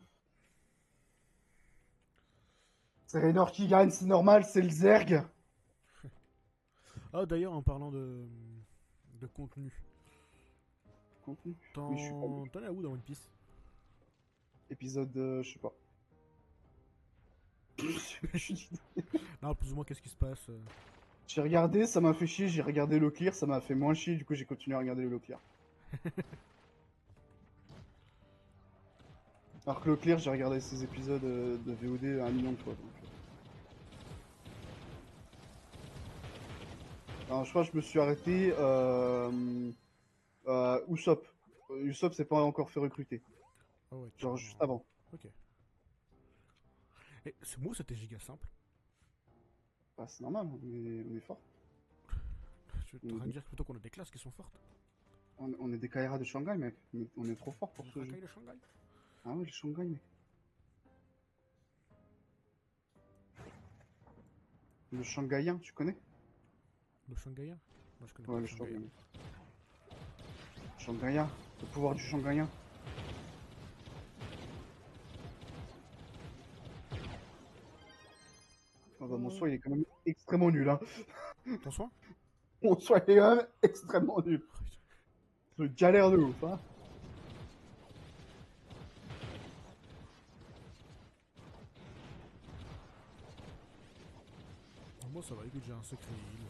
C'est Raynor qui gagne, c'est normal, c'est le Zerg. Ah d'ailleurs en parlant de contenu. Contenu. Oui, je suis pas bon. T'en es à où dans One Piece? Épisode, je sais pas. Non, plus ou moins qu'est-ce qui se passe J'ai regardé, ça m'a fait chier, j'ai regardé le clear, ça m'a fait moins chier, du coup j'ai continué à regarder le clear. Alors que le clear, j'ai regardé ces épisodes de VOD 1 million de fois. Donc. Alors je crois que je me suis arrêté Usopp. Usopp s'est pas encore fait recruter. Ah ouais, Genre juste avant. Ok. Et ce mot c'était giga simple. Bah, c'est normal, on est fort. Je suis en train de dire plutôt qu'on a des classes qui sont fortes. On est des Kaira de Shanghai, mec. On est trop fort pour ce jeu. Shanghai, le Shanghai. Ah ouais, le Shanghai, mec. Le Shanghaïen, tu connais? Le Shanghaïen? Moi je connais Ouais, pas le le Shanghaïen. Shanghaïen. Shanghaïen, le pouvoir du Shanghaïen. Ah bah, mon soin, il est quand même extrêmement nul, hein. Ton soin? Mon soin, il est quand même extrêmement nul. Je galère de ouf, hein. Moi ça va, écoute, j'ai un secret heal.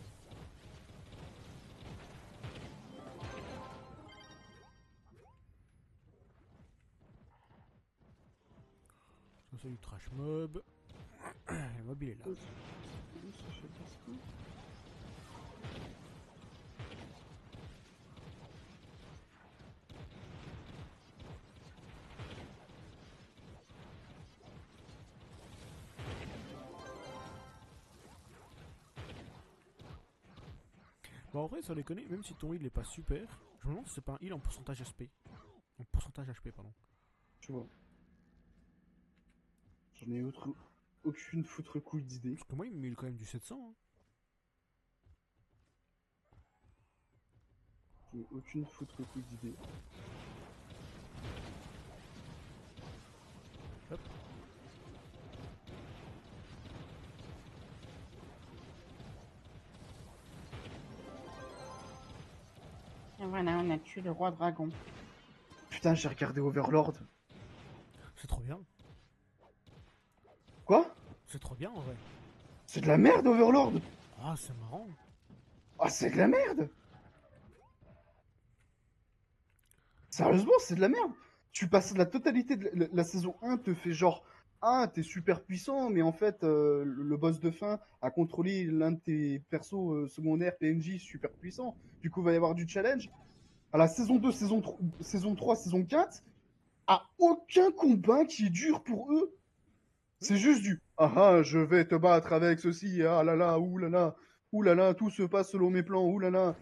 Ça c'est du trash mob. Le mob il est là. Bon en vrai sans déconner, même si ton heal est pas super, je me demande si c'est pas un heal en pourcentage HP. En pourcentage HP pardon. Tu vois. J'en ai aucune foutre couille d'idée. Parce que moi il me met quand même du 700 hein. J'en ai aucune foutre couille d'idée. Hop. Et voilà, on a tué le roi dragon. Putain, j'ai regardé Overlord. C'est trop bien. Quoi? C'est trop bien en vrai. C'est de la merde, Overlord. Ah c'est marrant. Ah, c'est de la merde. Sérieusement, c'est de la merde. Tu passes la totalité de la saison 1, te fait genre, ah, t'es super puissant, mais en fait, le boss de fin a contrôlé l'un de tes persos secondaires PNJ super puissant. Du coup, il va y avoir du challenge. À la saison 2, saison 3, saison 4, à aucun combat qui est dur pour eux. C'est juste du ah ah, je vais te battre avec ceci, ah là là, ouh là là, tout se passe selon mes plans, ouh là là.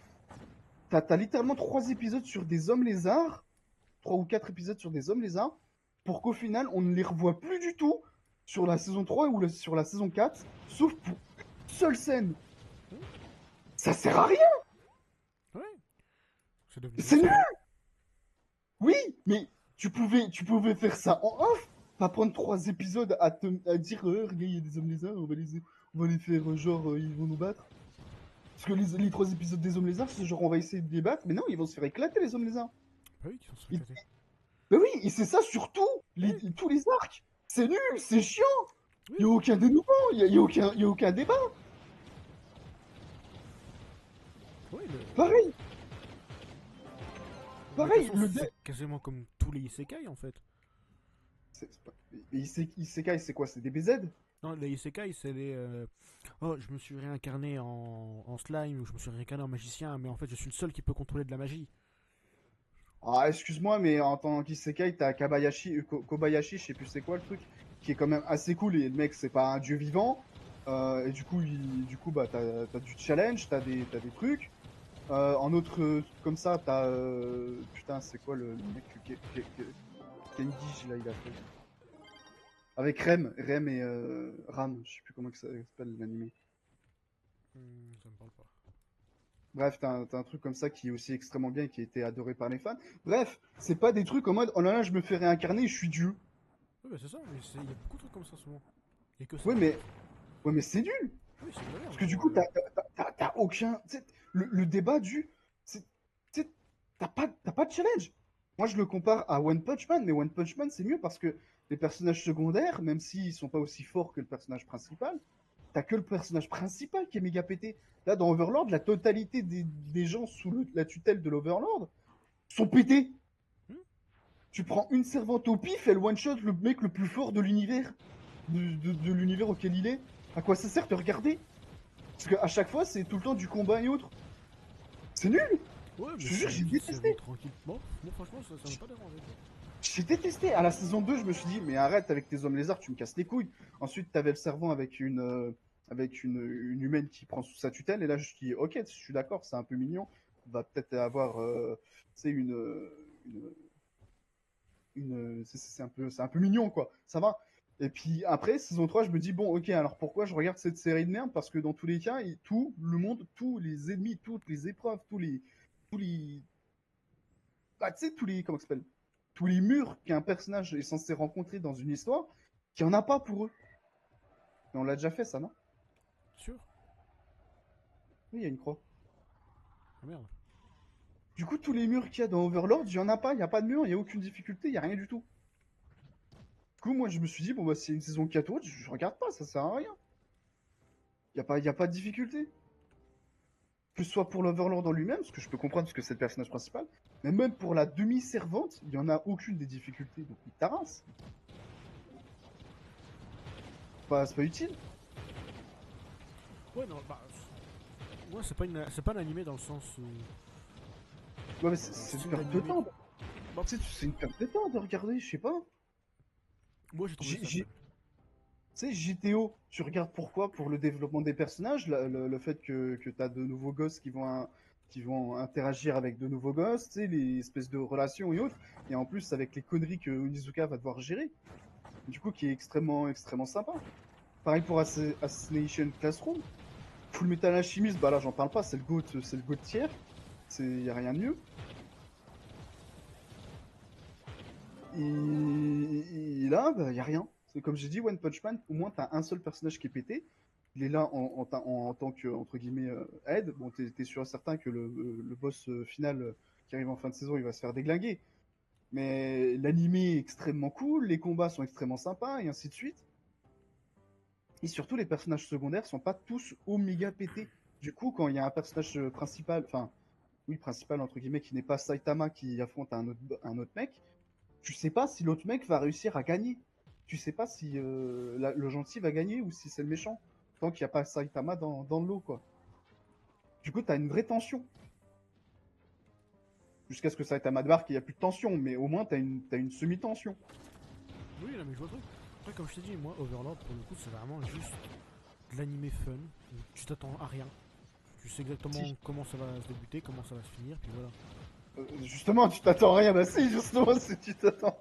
T'as littéralement 3 épisodes sur des hommes lézards, 3 ou 4 épisodes sur des hommes lézards, pour qu'au final on ne les revoie plus du tout sur la saison 3 ou sur la saison 4, sauf pour une seule scène. Ça sert à rien. Ouais. C'est devenu C'est nul. ça. Oui, mais tu pouvais faire ça en off. Pas prendre 3 épisodes à dire regarde, il y a des hommes lézards, on va les faire genre ils vont nous battre. Parce que les 3 épisodes des hommes lézards, c'est genre on va essayer de les battre, mais non, ils vont se faire éclater les hommes lézards. Bah oui, qui vont se faire Et- éclater. Bah oui, et c'est ça surtout, Ouais, tous les arcs. C'est nul, c'est chiant, oui. il n'y a aucun dénouement, y a aucun débat. Ouais, Pareil, mais de toute pareil, façon, c'est quasiment comme tous les isekai en fait. c'est pas- Isekai, c'est quoi? C'est des BZ? Non, les isekai, c'est les. Oh, je me suis réincarné en slime ou je me suis réincarné en magicien, mais en fait, je suis le seul qui peut contrôler de la magie. Ah, excuse-moi, mais en tant qu'Isekai, t'as Kobayashi, je sais plus c'est quoi le truc, qui est quand même assez cool. Et le mec, c'est pas un dieu vivant. Et du coup bah, t'as du challenge, t'as des trucs. En autre, comme ça, t'as. Putain, c'est quoi le mec Kenji, là, il a fait. Avec Rem et Ram, je sais plus comment que ça s'appelle l'animé. Ça me parle pas. Bref, t'as un truc comme ça qui est aussi extrêmement bien et qui a été adoré par les fans. Bref, c'est pas des trucs en mode oh là là, je me fais réincarner et je suis Dieu. Ouais, bah c'est ça, mais il y a beaucoup de trucs comme ça souvent. Et que ça. Ouais, mais, ouais, mais c'est nul. Oui, c'est de la Parce merde, que du genre. coup, t'as aucun. Tu sais, le débat du. Tu sais, t'as pas de challenge. Moi, je le compare à One Punch Man, mais One Punch Man, c'est mieux parce que les personnages secondaires, même s'ils sont pas aussi forts que le personnage principal, t'as que le personnage principal qui est méga pété. Là, dans Overlord, la totalité des gens sous la tutelle de l'Overlord sont pétés. Hmm. Tu prends une servante au pif, elle one-shot le mec le plus fort de l'univers, de l'univers auquel il est. À quoi ça sert de regarder? Parce qu'à chaque fois, c'est tout le temps du combat et autres. C'est nul. Ouais, Je mais te c'est jure, j'ai une petite série détesté. tranquille. Bon, moi franchement, ça m'a pas dérangé. Quoi. J'ai détesté. À la saison 2, je me suis dit, mais arrête avec tes hommes lézards, tu me casses les couilles. Ensuite, t'avais le servant avec une humaine qui prend sous sa tutelle. Et là, je dis, ok, je suis d'accord, c'est un peu mignon. On va peut-être avoir, une, c'est un peu mignon, quoi. Ça va. Et puis après, saison 3, je me dis, bon, ok, alors pourquoi je regarde cette série de merde? Parce que dans tous les cas, tout le monde, tous les ennemis, toutes les épreuves, tous les, ah, tu sais, comment ça s'appelle? Tous les murs qu'un personnage est censé rencontrer dans une histoire, qu'il n'y en a pas pour eux. Et on l'a déjà fait, ça, non? Sûr. Oui, il y a une croix. Ah merde. Du coup, tous les murs qu'il y a dans Overlord, il n'y en a pas, il n'y a pas de mur, il n'y a aucune difficulté, il n'y a rien du tout. Du coup, moi, je me suis dit, bon, bah, c'est une saison 4 autres, je regarde pas, ça sert à rien. Y a pas de difficulté. Que ce soit pour l'Overlord en lui-même, ce que je peux comprendre parce que c'est le personnage principal, mais même pour la demi-servante, il n'y en a aucune des difficultés, donc il t'arrasse. C'est pas utile. Ouais, non, bah. Ouais, c'est pas un animé dans le sens où. Ouais, mais Un c'est une style perte de d'animé. temps. Bah, Tu sais, c'est une perte de temps de regarder, je sais pas. moi j'ai trouvé ça Tu fun. sais, JTO, tu regardes pourquoi? Pour le développement des personnages, le fait que tu as de nouveaux gosses qui vont interagir avec de nouveaux gosses, tu sais, les espèces de relations et autres, et en plus avec les conneries que Onizuka va devoir gérer, du coup, qui est extrêmement sympa. Pareil pour Assassination Classroom. Full Metal Alchemist, bah là, j'en parle pas, c'est le GOAT tiers, y a rien de mieux. Et là, bah, y a rien. C'est comme j'ai dit, One Punch Man, au moins, t'as un seul personnage qui est pété. Il est là en tant que, entre guillemets, aide. Bon, t'es sûr et certain que le boss final qui arrive en fin de saison, il va se faire déglinguer. Mais l'animé est extrêmement cool, les combats sont extrêmement sympas, et ainsi de suite. Et surtout, les personnages secondaires sont pas tous oméga pétés. Du coup, quand il y a un personnage principal, enfin, oui, principal, entre guillemets, qui n'est pas Saitama qui affronte un autre mec, tu sais pas si l'autre mec va réussir à gagner. Tu sais pas si le gentil va gagner ou si c'est le méchant. Tant qu'il n'y a pas Saitama dans le lot, quoi. Du coup, t'as une vraie tension. Jusqu'à ce que Saitama débarque, il n'y a plus de tension, mais au moins t'as une semi-tension. Oui, là, mais je vois le truc. Après, comme je t'ai dit, moi, Overlord, pour le coup, c'est vraiment juste de l'animé fun. Où tu t'attends à rien. Tu sais exactement Si, comment ça va se débuter, comment ça va se finir, puis voilà. justement, tu t'attends à rien. Bah si, justement, si tu t'attends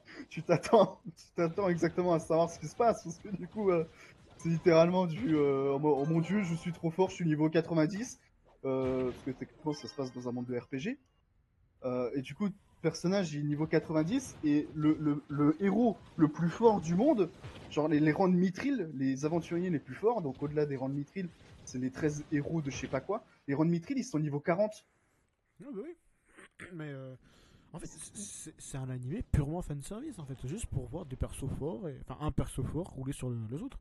exactement à savoir ce qui se passe. Parce que du coup, c'est littéralement oh mon dieu, je suis trop fort, je suis niveau 90. Parce que techniquement, ça se passe dans un monde de RPG. Et du coup, personnage il est niveau 90 et le héros le plus fort du monde, genre les rangs de Mithril, les aventuriers les plus forts, donc au-delà des rangs de Mithril, c'est les 13 héros de je sais pas quoi, les rangs de Mithril ils sont niveau 40. Ah bah oui. Mais en fait, c'est un animé purement fanservice en fait. C'est juste pour voir des persos forts, enfin un perso fort rouler sur les autres.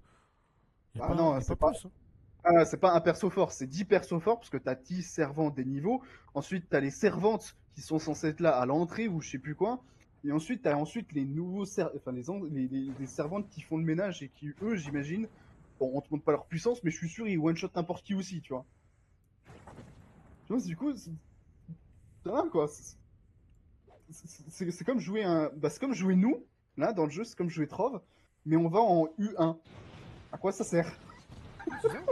Ah non, Y a pas c'est pas, plus. Hein. c'est pas un perso fort, c'est 10 persos forts parce que t'as 10 servantes des niveaux. Ensuite, t'as les servantes qui sont censées être là à l'entrée ou je sais plus quoi. Et ensuite, t'as ensuite les nouveaux enfin, les servantes qui font le ménage et qui, eux, j'imagine, bon, on te montre pas leur puissance, mais je suis sûr, ils one-shot n'importe qui aussi, tu vois. Tu vois, du coup, c'est rien, quoi. C'est comme jouer un. Bah, c'est comme jouer nous, là, dans le jeu, c'est comme jouer Trove, mais on va en U1. À quoi ça sert? Ouais, c'est ça.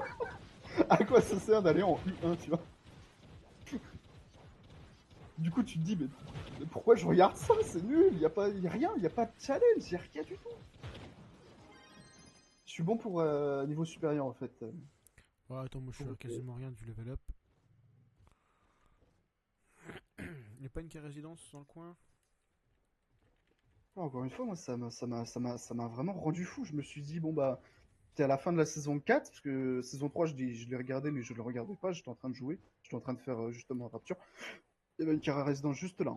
À quoi ça sert d'aller en U1, tu vois? Du coup, tu te dis, mais pourquoi je regarde ça? C'est nul, y a rien, y a pas de challenge, y a rien du tout. Je suis bon pour niveau supérieur en fait. Ouais, attends, moi je suis à quasiment rien du level up. Y'a pas une qui a résidence dans le coin? Encore une fois, moi, ça m'a vraiment rendu fou. Je me suis dit, bon, bah, t'es à la fin de la saison 4, parce que saison 3, je l'ai regardé, mais je le regardais pas, j'étais en train de jouer, j'étais en train de faire justement Rapture. Il y avait une carrière résidence juste là.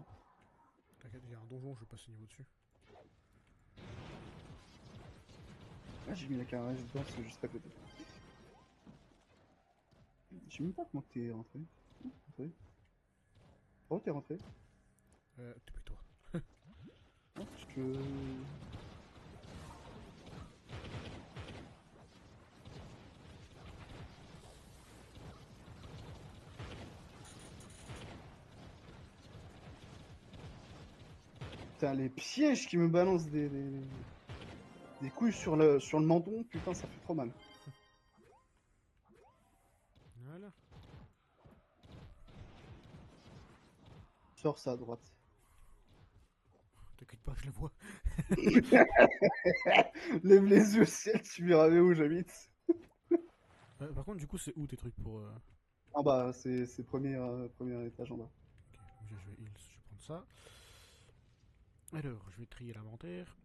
T'inquiète, il y a un donjon, je vais passer niveau dessus. Ah, j'ai mis la carrière résidence juste à côté. Je sais même pas comment t'es rentré. Rentré. Oh, t'es rentré. Dépêche-toi. Oh, je... Putain, les pièges qui me balancent des couilles sur le menton, putain, ça fait trop mal. Voilà. Sors ça à droite. T'inquiète pas, je le vois. Lève les yeux au ciel, tu verras où j'habite. Par contre, du coup, c'est où tes trucs pour. En bas, c'est premier étage en bas. Ok, déjà je vais heal, je vais prendre ça. Alors, je vais trier l'inventaire.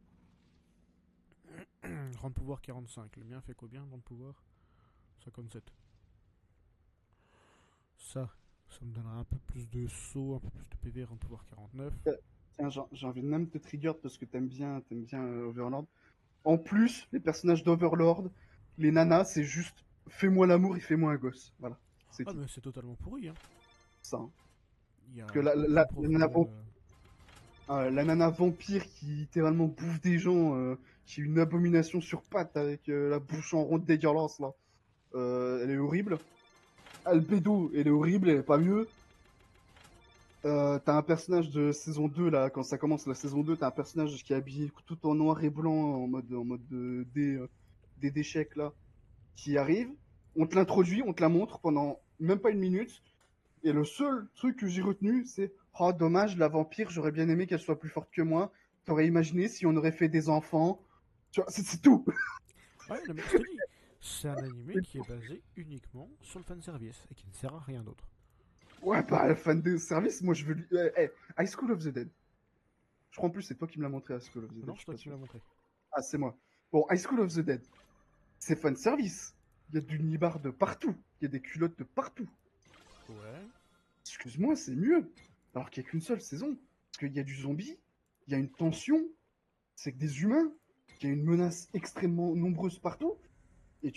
Rang de pouvoir 45. Le mien fait combien, rang de pouvoir? 57. Ça me donnera un peu plus de saut, un peu plus de PV, rang de pouvoir 49. Tiens, j'ai envie de même te trigger parce que t'aimes bien Overlord. En plus, les personnages d'Overlord, les nanas, c'est juste fais-moi l'amour et fais-moi un gosse. Voilà, c'est Ah, tout. mais c'est totalement pourri, hein. Ça. Hein. Il y Parce que a aucune profondeur. la nana vampire qui littéralement bouffe des gens, qui est une abomination sur pattes avec la bouche en ronde dégueulasse là. Elle est horrible. Albedo, elle est horrible, elle est pas mieux. T'as un personnage de saison 2 là, quand ça commence la saison 2, t'as un personnage qui est habillé tout en noir et blanc en mode des d'échecs là, qui arrive, on te l'introduit, on te la montre pendant même pas une minute, et le seul truc que j'ai retenu, c'est oh dommage, la vampire, j'aurais bien aimé qu'elle soit plus forte que moi. T'aurais imaginé si on aurait fait des enfants. Tu vois, c'est tout. Ouais, non, mais je te dis, c'est un animé qui est basé uniquement sur le fanservice et qui ne sert à rien d'autre. Ouais, bah, fan de service, moi je veux lui. High School of the Dead. Je crois en plus, c'est toi qui me l'as montré, High School of the Dead, Non, je c'est suis toi pas qui me sûr. l'as montré. Ah, c'est moi. Bon, High School of the Dead, c'est fan service. Il y a du nibar de partout. Il y a des culottes de partout. Ouais. Excuse-moi, c'est mieux. Alors qu'il n'y a qu'une seule saison. Parce qu'il y a du zombie, il y a une tension, c'est que des humains, il y a une menace extrêmement nombreuse partout. Et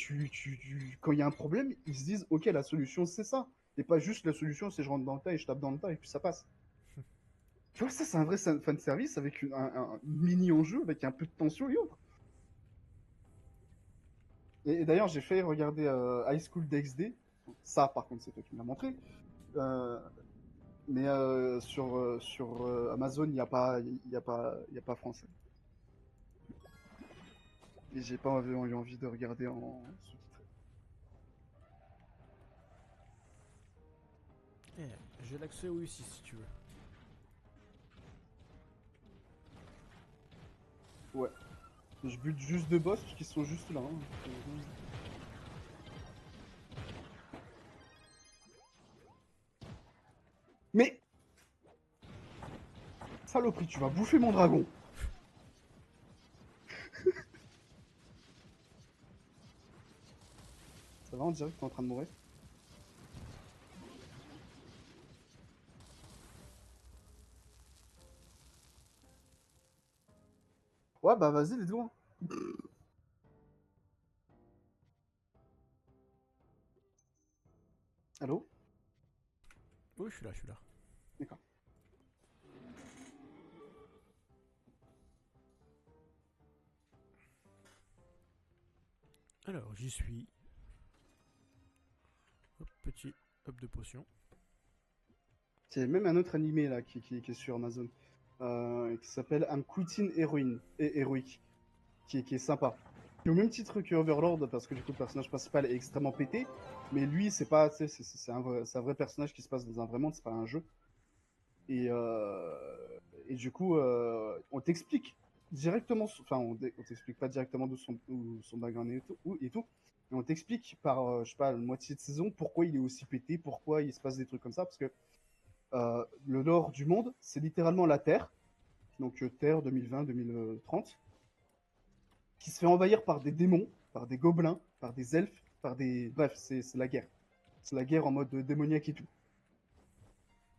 quand il y a un problème, ils se disent, ok, la solution c'est ça. Et pas juste la solution c'est je rentre dans le tas et je tape dans le tas et puis ça passe. Tu vois, ça c'est un vrai fan service avec un mini enjeu, avec un peu de tension et autres. Et d'ailleurs, j'ai fait regarder High School DxD. Ça, par contre, c'est toi qui me l'as montré. Euh, mais sur Amazon, il n'y a pas, il y a pas français. Et j'ai pas eu envie de regarder en sous-titré. Eh, j'ai l'accès au U6 si tu veux. Ouais. Je bute juste deux boss qui sont juste là. Hein. Mais Saloperie, tu vas bouffer mon dragon. Ça va, on dirait que t'es en train de mourir. Ouais, bah vas-y, les doigts. Allô? Oui, je suis là, je suis là. D'accord. Alors, j'y suis. Hop, petit hop de potion. Il y a même un autre animé là qui est sur Amazon qui s'appelle I'm Quitting Heroine et Heroic qui est sympa. Qui est au même titre que Overlord parce que du coup le personnage principal est extrêmement pété, mais lui c'est pas, c'est un vrai personnage qui se passe dans un vrai monde, c'est pas un jeu. Et, et du coup on t'explique directement, enfin on t'explique pas directement d'où son background et tout, mais on t'explique par je sais pas la moitié de saison pourquoi il est aussi pété, pourquoi il se passe des trucs comme ça, parce que le nord du monde, c'est littéralement la Terre, donc Terre 2020-2030, qui se fait envahir par des démons, par des gobelins, par des elfes, par des... Bref, c'est la guerre. C'est la guerre en mode démoniaque et tout.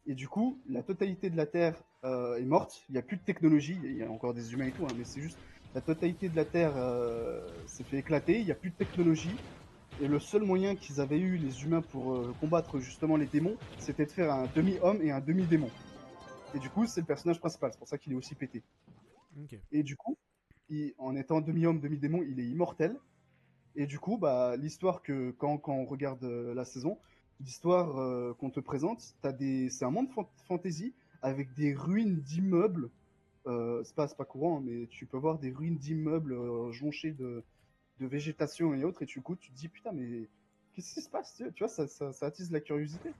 Et du coup, la totalité de la Terre est morte, il n'y a plus de technologie, il y a encore des humains et tout, hein, mais c'est juste la totalité de la Terre s'est fait éclater, il n'y a plus de technologie, et le seul moyen qu'ils avaient eu, les humains, pour combattre justement les démons, c'était de faire un demi-homme et un demi-démon. Et du coup, c'est le personnage principal, c'est pour ça qu'il est aussi pété. Ok. Et du coup, en étant demi-homme, demi-démon, il est immortel. Et du coup, bah, l'histoire que quand on regarde la saison, l'histoire qu'on te présente, c'est un monde fantasy avec des ruines d'immeubles. C'est pas courant, mais tu peux voir des ruines d'immeubles jonchés de végétation et autres. Et du coup, tu te dis, putain, mais qu'est-ce qui se passe? Tu vois, ça attise la curiosité.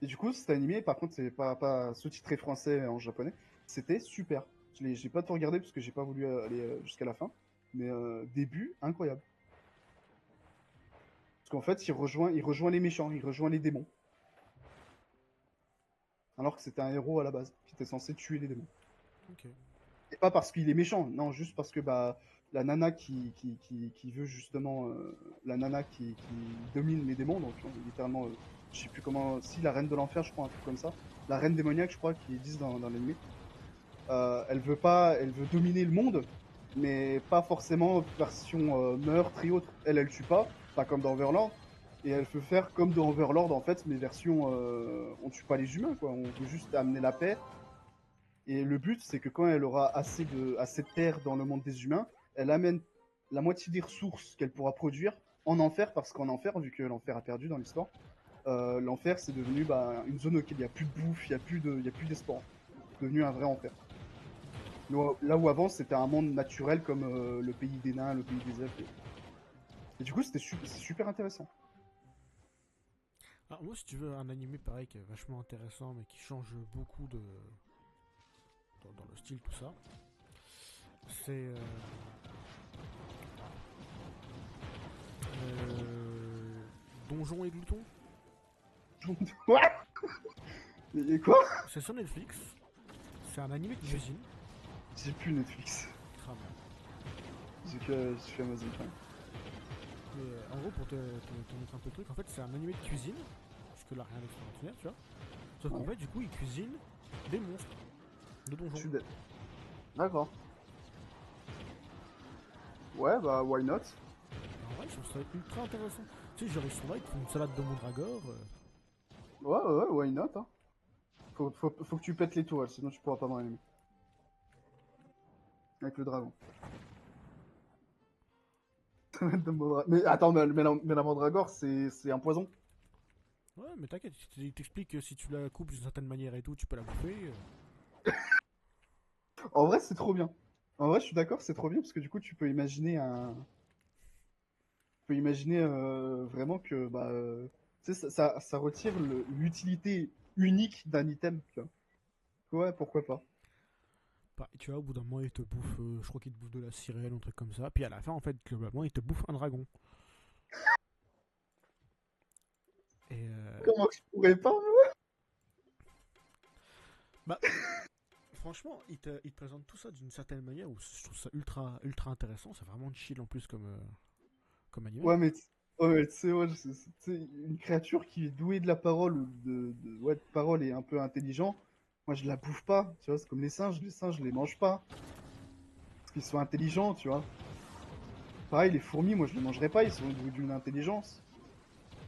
Et du coup, cet animé, par contre, c'est pas sous-titré français en japonais. C'était super. J'ai pas tout regardé parce que j'ai pas voulu aller jusqu'à la fin. Mais début, incroyable. Parce qu'en fait, il rejoint les méchants, il rejoint les démons. Alors que c'était un héros à la base, qui était censé tuer les démons. Ok. Et pas parce qu'il est méchant, non, juste parce que bah, la nana qui veut justement. La nana qui domine les démons, donc littéralement, je sais plus comment. Si, la reine de l'enfer, je crois, un truc comme ça. La reine démoniaque, je crois, qu'ils disent dans l'anime. Elle veut pas, elle veut dominer le monde, mais pas forcément version meurtre et autres. Elle tue pas comme dans Overlord. Et elle veut faire comme dans Overlord en fait, mais version on tue pas les humains quoi. On veut juste amener la paix. Et le but c'est que quand elle aura assez de terre dans le monde des humains, elle amène la moitié des ressources qu'elle pourra produire en enfer parce qu'en enfer, vu que l'enfer a perdu dans l'histoire, l'enfer c'est devenu bah, une zone où il n'y a plus de bouffe, il y a plus d'espoir. C'est devenu un vrai enfer. Là où avant c'était un monde naturel comme le pays des nains, le pays des elfes. Et du coup c'est super intéressant. Alors moi, si tu veux un animé pareil qui est vachement intéressant mais qui change beaucoup dans le style tout ça, c'est Donjon et Glouton. Quoi? Et quoi? C'est sur Netflix. C'est un animé de cuisine. J'ai plus Netflix. Ah, merde. J'ai fait Amazon Prime. Mais en gros, pour te montrer un peu le truc, en fait, c'est un animé de cuisine. Parce que là, rien d'extraordinaire, tu vois. Sauf qu'en Ouais. fait, du coup, ils cuisinent des monstres de Je donjon. suis dead. D'accord. Ouais, bah why not? En vrai, je trouve ça ultra intéressant. Tu sais, genre, ils sont là, ils te font une salade de mandragore. Ouais, why not, hein. Faut que tu pètes les tourelles, sinon tu pourras pas m'en aimer. Avec le dragon. Mais attends, mais la mandragore, c'est un poison. Ouais, mais t'inquiète, il t'explique que si tu la coupes d'une certaine manière et tout, tu peux la bouffer. En vrai, c'est trop bien. En vrai, je suis d'accord, c'est trop bien parce que du coup, tu peux imaginer un. Tu peux imaginer vraiment que bah, tu sais, ça retire l'utilité unique d'un item. Tu vois. Ouais, pourquoi pas. Bah, tu vois, au bout d'un moment, il te bouffe, je crois qu'il te bouffe de la sirène, un truc comme ça. Puis à la fin, en fait, globalement, il te bouffe un dragon. Et Comment je pourrais pas? Bah, franchement, il te présente tout ça d'une certaine manière où je trouve ça ultra intéressant. C'est vraiment chill en plus comme animé. Ouais, mais ouais, tu sais, ouais, c'est une créature qui est douée de la parole ou ouais, de parole et un peu intelligent. Moi, je la bouffe pas, tu vois. C'est comme les singes, je les mange pas parce qu'ils sont intelligents, tu vois. Pareil, les fourmis, moi, je les mangerais pas, ils sont doués d'une intelligence.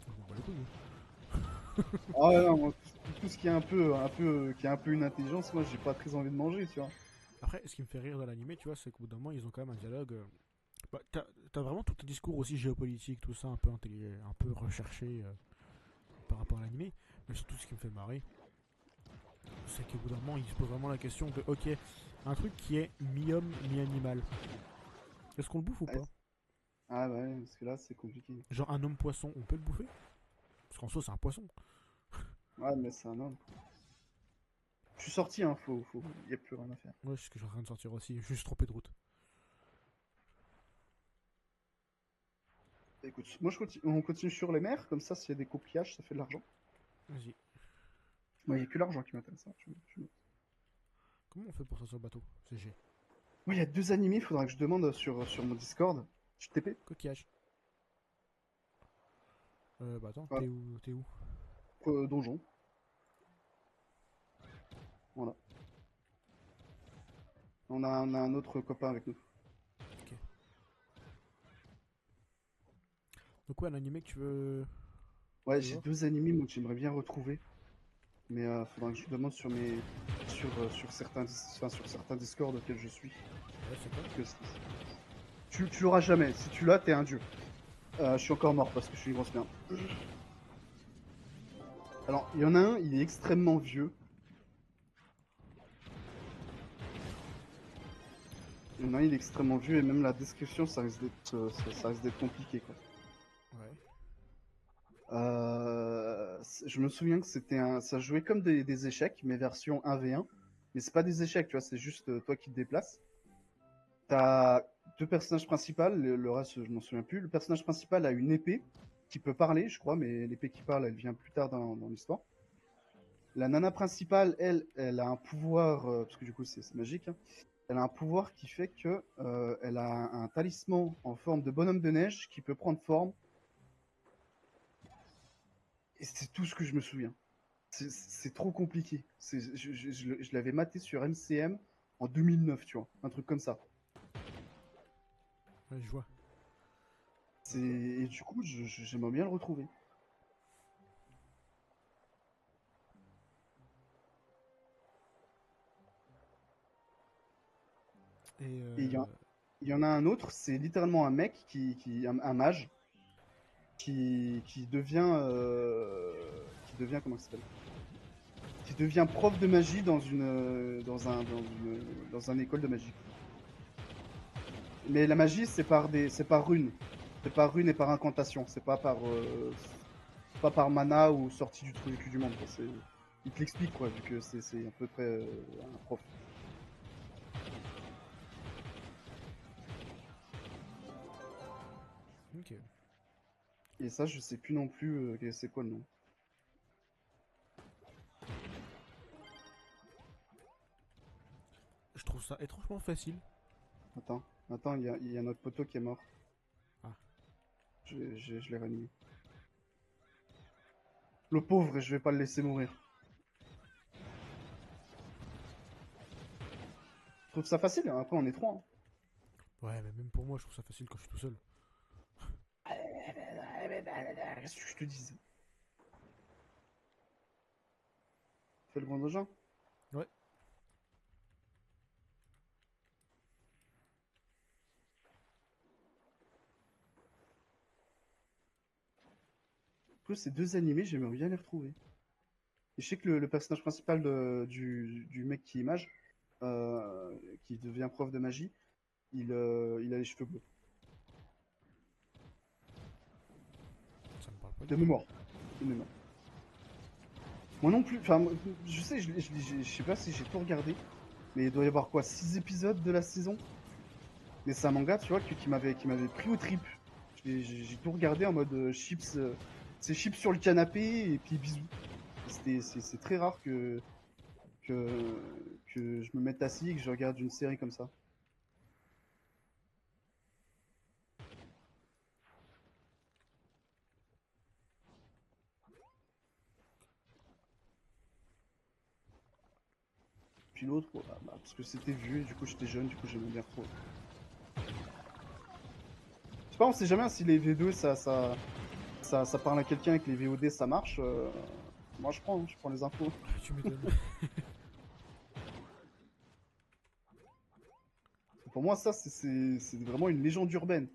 Je m'en bats les couilles, moi. Ah ouais, non, moi, tout ce qui est qui a un peu une intelligence, moi, j'ai pas très envie de manger, tu vois. Après, ce qui me fait rire dans l'animé, tu vois, c'est qu'au bout d'un moment, ils ont quand même un dialogue. Bah, t'as vraiment tout un discours aussi géopolitique, tout ça, un peu intelligent, un peu recherché par rapport à l'animé. Mais surtout, ce qui me fait marrer, c'est qu'au bout d'un moment, ils se posent vraiment la question de ok, un truc qui est mi-homme, mi-animal. Est-ce qu'on le bouffe ou Ouais, pas? ah ouais, parce que là, c'est compliqué. Genre un homme poisson, on peut le bouffer? Parce qu'en soi, c'est un poisson. Ouais, mais c'est un homme. Je suis sorti, hein, y a plus rien à faire. Ouais, c'est ce que je suis en train de sortir aussi, juste trompé de route. Écoute, moi, on continue sur les mers, comme ça, s'il y a des coquillages, ça fait de l'argent. Vas-y. Moi, il y a que l'argent qui m'intéresse, hein. Comment on fait pour sortir le bateau? C'est G. Oui, il y a deux animés, il faudra que je demande sur mon Discord. Tu TP? Coquillage. Bah attends, Ouais, t'es où? donjon. Voilà. On a un autre copain avec nous. Ok. Donc ouais, un animé que Ouais, tu veux j'ai voir? deux animés moi, que j'aimerais bien retrouver. Mais faudra que je demande sur certains Discord auxquels je suis. Ouais, c'est quoi? Parce que tu l'auras jamais. Si tu l'as, t'es un dieu. Je suis encore mort parce que je suis une grosse merde. Alors, il y en a un, il est extrêmement vieux. Il y en a un, il est extrêmement vieux et même la description, ça risque d'être compliqué, quoi. Ouais. Je me souviens que ça jouait comme des échecs, mais version 1v1. Mais c'est pas des échecs, tu vois, c'est juste toi qui te déplaces. T'as deux personnages principaux, le reste je m'en souviens plus. Le personnage principal a une épée qui peut parler, je crois, mais l'épée qui parle, elle vient plus tard dans l'histoire. La nana principale, elle a un pouvoir, parce que du coup c'est magique, hein. Elle a un pouvoir qui fait que elle a un talisman en forme de bonhomme de neige qui peut prendre forme. Et c'est tout ce que je me souviens. C'est trop compliqué. Je l'avais maté sur MCM en 2009, tu vois, un truc comme ça. Ouais, je vois. Et du coup, j'aimerais bien le retrouver. Et Et il y en a un autre, c'est littéralement un mec, un mage, qui devient, comment ça s'appelle? Qui devient prof de magie dans un école de magie. Mais la magie, c'est par rune. C'est par rune et par incantation. C'est pas par mana ou sortie du trou du cul du monde, quoi. Il te l'explique, quoi, vu que c'est à peu près un prof. ok. Et ça, je sais plus non plus c'est quoi le nom. Je trouve ça étrangement facile. Attends, attends, il y a notre poteau qui est mort. Ah. Je l'ai réanimé. Le pauvre, je vais pas le laisser mourir. Je trouve ça facile, hein. Après on est trois, hein. Ouais, mais même pour moi, je trouve ça facile quand je suis tout seul. Qu'est-ce que je te dise? Fais le grand gens. Ouais. En plus, ces deux animés, j'aimerais bien les retrouver. Et je sais que le personnage principal du mec qui est mage, qui devient prof de magie, il a les cheveux bleus. Ça me parle pas De du tout. mémoire. De mémoire. Moi non plus. Enfin, je sais, je sais pas si j'ai tout regardé, mais il doit y avoir quoi, 6 épisodes de la saison. Mais c'est un manga, tu vois, qui m'avait pris aux tripes. J'ai tout regardé en mode chips, c'est chips sur le canapé et puis bisous. C'est très rare que je me mette assis et que je regarde une série comme ça. Puis l'autre, parce que c'était vieux, et du coup j'étais jeune, du coup j'aimais bien trop. Je sais pas, on sait jamais si les V2 ça parle à quelqu'un et que les VOD ça marche. Moi je prends les infos. Tu m'étonnes. Pour moi, ça c'est vraiment une légende urbaine.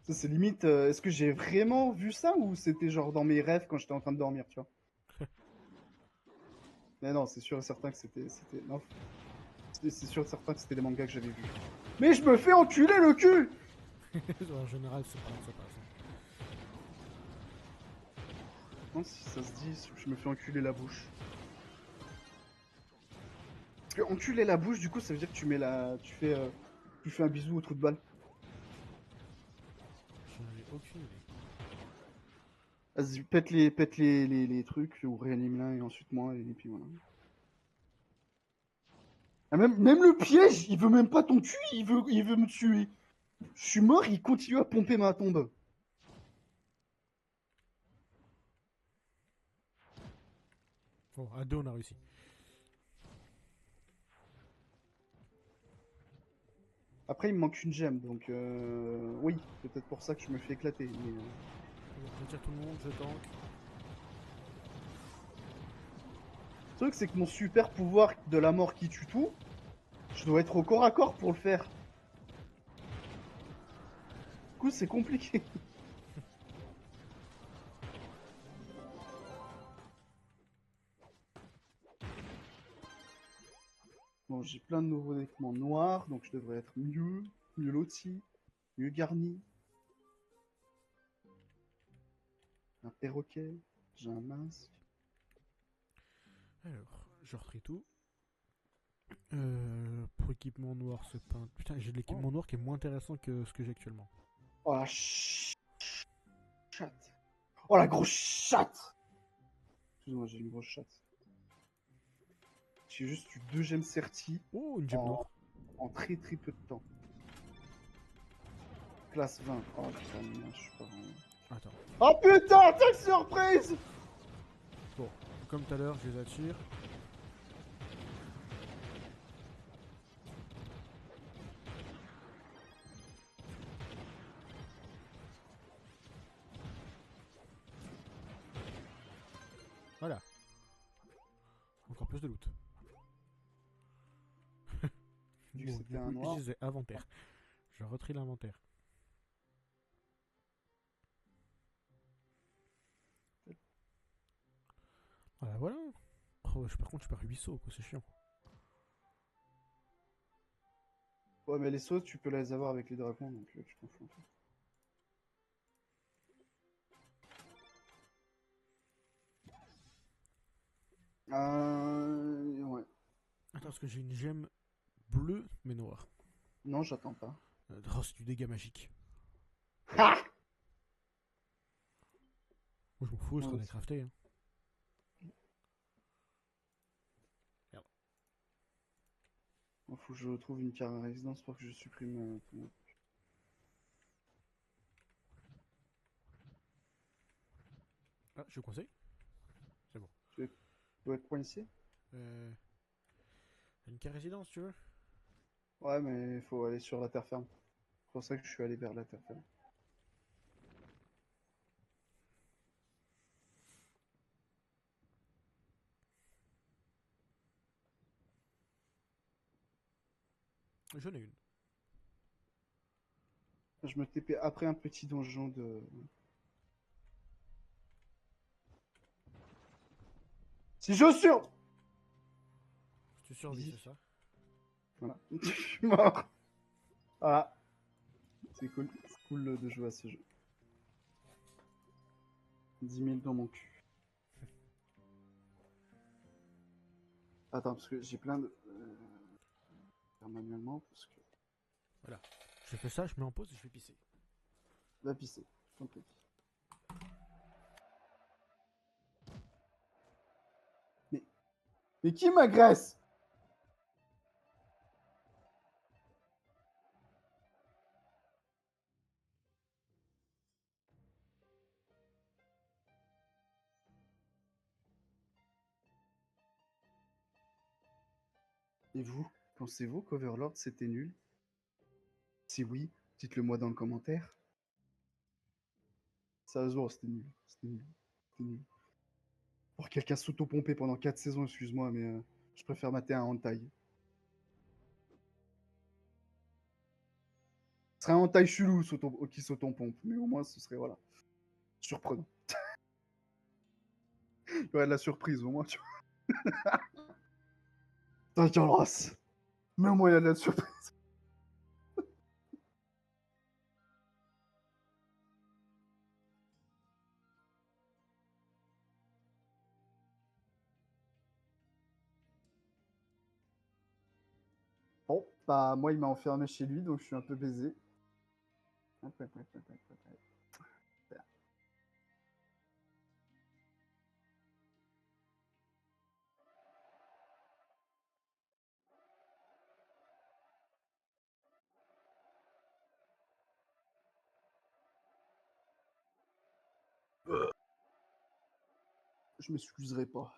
Ça, c'est limite, est-ce que j'ai vraiment vu ça ou c'était genre dans mes rêves quand j'étais en train de dormir, tu vois? Mais non, c'est sûr et certain que non, c'est sûr et certain que c'était des mangas que j'avais vus. Mais je me fais enculer le cul! En général, c'est pas là que ça passe. Non, si ça se dit, je me fais enculer la bouche. Parce que enculer la bouche, du coup, ça veut dire que tu fais un bisou au trou de balle. J'en ai aucune idée. Vas-y, pète les trucs, ou réanime l'un et ensuite moi, et puis voilà. Ah, même le piège, il veut même pas ton cul, il veut me tuer. Je suis mort, il continue à pomper ma tombe. Bon, à deux, on a réussi. Après, il me manque une gemme, donc oui, peut-être pour ça que je me fais éclater. Mais, On retire tout le monde, je tank. le truc, c'est que mon super pouvoir de la mort qui tue tout, je dois être au corps à corps pour le faire. Du coup, c'est compliqué. Bon, j'ai plein de nouveaux équipements noirs, donc je devrais être mieux loti, mieux garni. Un perroquet, j'ai un masque. Alors, je retrie tout. Pour équipement noir, c'est pas. Putain, j'ai de l'équipement noir qui est moins intéressant que ce que j'ai actuellement. Oh la chatte. Oh la grosse chatte. Excuse-moi, j'ai une grosse chatte. J'ai juste eu 2 gemmes certi Oh, une gemme noire. en très très peu de temps. Classe 20. Oh putain, merde, je suis pas vraiment... Attends. Oh putain, attaque surprise! Bon, comme tout à l'heure, je les attire. Voilà. Encore plus de loot. Vu que Bon, c'était du un coup, noir. je disais inventaire. Je retrie l'inventaire. Voilà, voilà. Oh, par contre, je perds 8 sauts, quoi, c'est chiant. Ouais, mais les sauts, tu peux les avoir avec les dragons, donc tu t'en fous un peu. Ouais. Attends, parce que j'ai une gemme bleue, mais noire. Non, j'attends pas. Oh, c'est du dégât magique. Ha! Moi, je m'en fous, ce sera Ouais, des craftés. Hein. il faut que je trouve une carte à résidence pour que je supprime tout. Ah, je conseille. C'est bon. Tu dois être coincé? Euh, une carte résidence, tu veux? Ouais, mais il faut aller sur la terre ferme. C'est pour ça que je suis allé vers la terre ferme. J'en ai une. Je me TP après un petit donjon de... Si je suis... Tu survis, Dis. c'est ça? Voilà. Je suis mort. Voilà. C'est cool. C'est cool de jouer à ce jeu. 10 000 dans mon cul. Attends, parce que j'ai plein de... faire manuellement, parce que... Voilà. Je fais ça, je mets en pause et je vais pisser. Va pisser. Je t'en prie. Mais... Mais qui m'agresse? Et vous, pensez-vous qu'Overlord c'était nul? Si oui, dites-le moi dans le commentaire. Sérieusement, c'était nul. C'était nul. C'était nul. Pour quelqu'un s'auto-pomper pendant 4 saisons, excuse-moi, mais je préfère mater un hentai. Ce serait un hentai chelou qui s'auto-pompe, mais au moins ce serait, voilà, surprenant. Il y aurait de la surprise au moins, tu vois. T'inquiète, mais au moins il y a de la surprise. Bon, bah moi il m'a enfermé chez lui, donc je suis un peu baisé. Hop, hop, hop, hop, hop, hop. Je m'excuserai pas.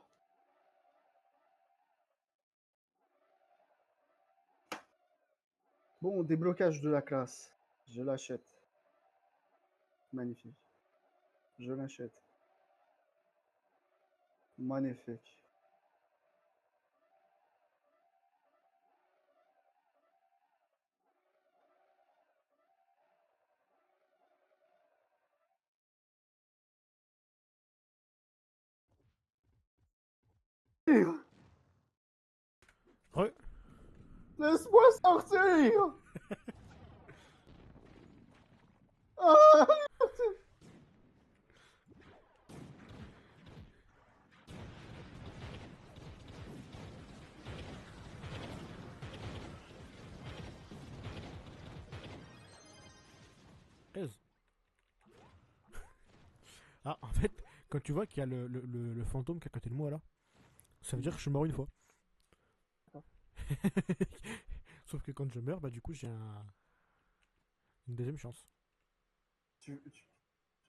Bon, déblocage de la classe. Je l'achète. Magnifique. Je l'achète. Magnifique. Re. Laisse-moi sortir. Ah. Aise. Ah, en fait, quand tu vois qu'il y a le fantôme qui est à côté de moi là, ça veut dire que je suis mort une fois. Sauf que quand je meurs, bah du coup j'ai une deuxième chance. Tu-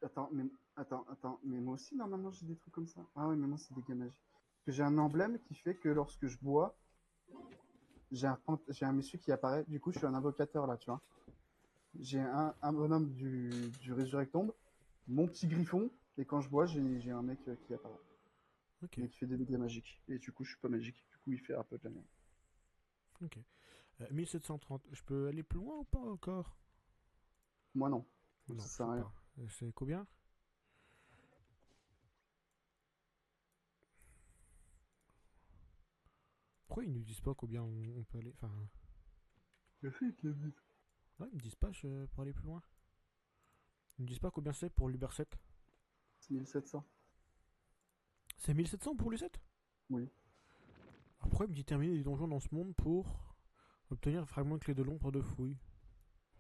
Attends, mais moi aussi normalement j'ai des trucs comme ça. Ah ouais, mais moi c'est des gains magiques. Parce que j'ai un emblème qui fait que lorsque je bois, j'ai un monsieur qui apparaît. Du coup, je suis un invocateur là, tu vois. J'ai un bonhomme du Résurrectombe, mon petit griffon, et quand je bois, j'ai un mec qui apparaît. Ok, Mais qui fait des dégâts magiques. Et du coup, je suis pas magique. Du coup, il fait un peu de la merde. ok. 1730, je peux aller plus loin ou pas encore? Moi non. Donc Non, ça je sert peux à rien. pas. C'est combien? Pourquoi ils nous disent pas combien on peut aller? Enfin, Le fait qu'il a dit ouais, ils me disent pas pour aller plus loin. Ils me disent pas combien c'est pour l'Uber 7. c'est 1700. C'est 1700 pour l'U7? Oui. Alors pourquoi il me dit terminer les donjons dans ce monde pour obtenir un fragment de clé de l'ombre de fouille?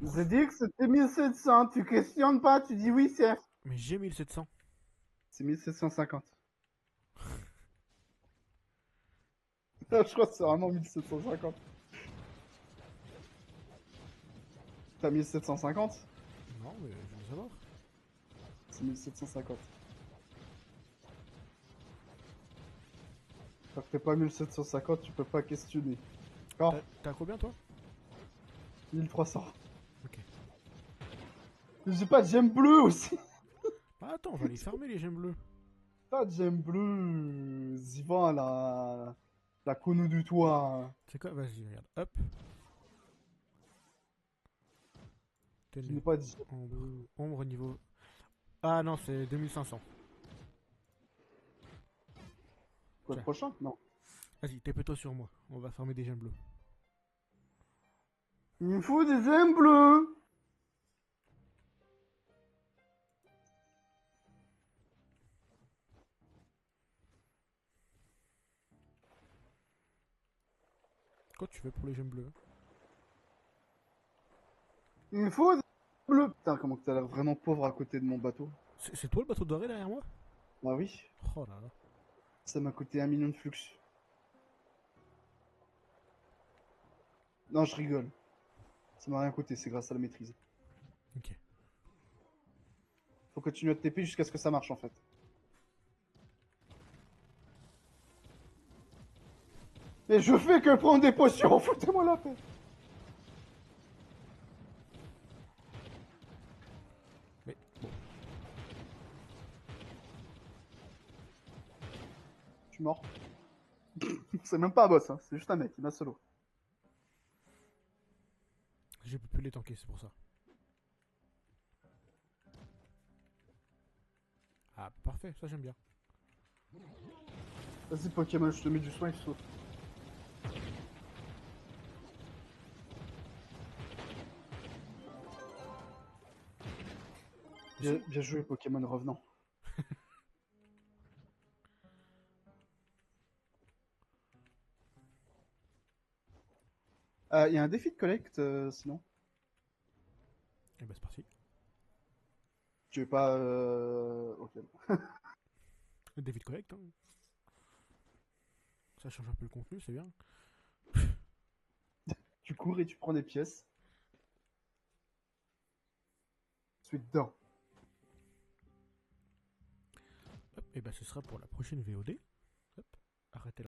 J'ai dit que c'était 1700. Tu questionnes pas, tu dis oui, c'est. Mais j'ai 1700. C'est 1750. Je crois que c'est vraiment 1750. T'as 1750? Non, mais je veux savoir. C'est 1750. Tant que t'es pas 1750, tu peux pas questionner. D'accord? T'as combien toi? 1300. Ok. Mais j'ai pas de gemme bleue aussi. Bah attends, on va les fermer les gemmes bleues. Pas de gemme bleue. Zivan, la connu du toit. C'est quoi? Vas-y, regarde. Hop. Je Tenue. n'ai pas de gemme Ombre. bleue. Ombre niveau. Ah non, c'est 2500. Quoi, le Tiens, prochain? Non. vas-y, TP-toi sur moi. On va fermer des gemmes bleues. Il me faut des gemmes bleues. Quoi tu fais pour les gemmes bleues? Il me faut des gemmes bleues. Putain, comment que t'as l'air vraiment pauvre à côté de mon bateau. C'est toi le bateau doré derrière moi? Ah oui. Oh là là. Ça m'a coûté 1 million de flux. Non, je rigole. Ça m'a rien coûté, c'est grâce à la maîtrise. Ok. Faut continuer à te TP jusqu'à ce que ça marche en fait. Et je fais que prendre des potions, foutez-moi la paix. Mais bon, Je suis mort. C'est même pas un boss, hein. C'est juste un mec, il m'a solo. je peux plus les tanker, c'est pour ça. Ah, parfait, ça j'aime bien. Vas-y Pokémon, je te mets du soin, il saute. Bien, Aussi. bien joué Pokémon revenant. Il y a un défi de collecte sinon. Et bah c'est parti. Tu veux pas. Ok. David Collect, hein. Ça change un peu le contenu, c'est bien. Tu cours et tu prends des pièces. Ensuite, dedans. Hop, et bah ce sera pour la prochaine VOD. Hop, arrêtez là.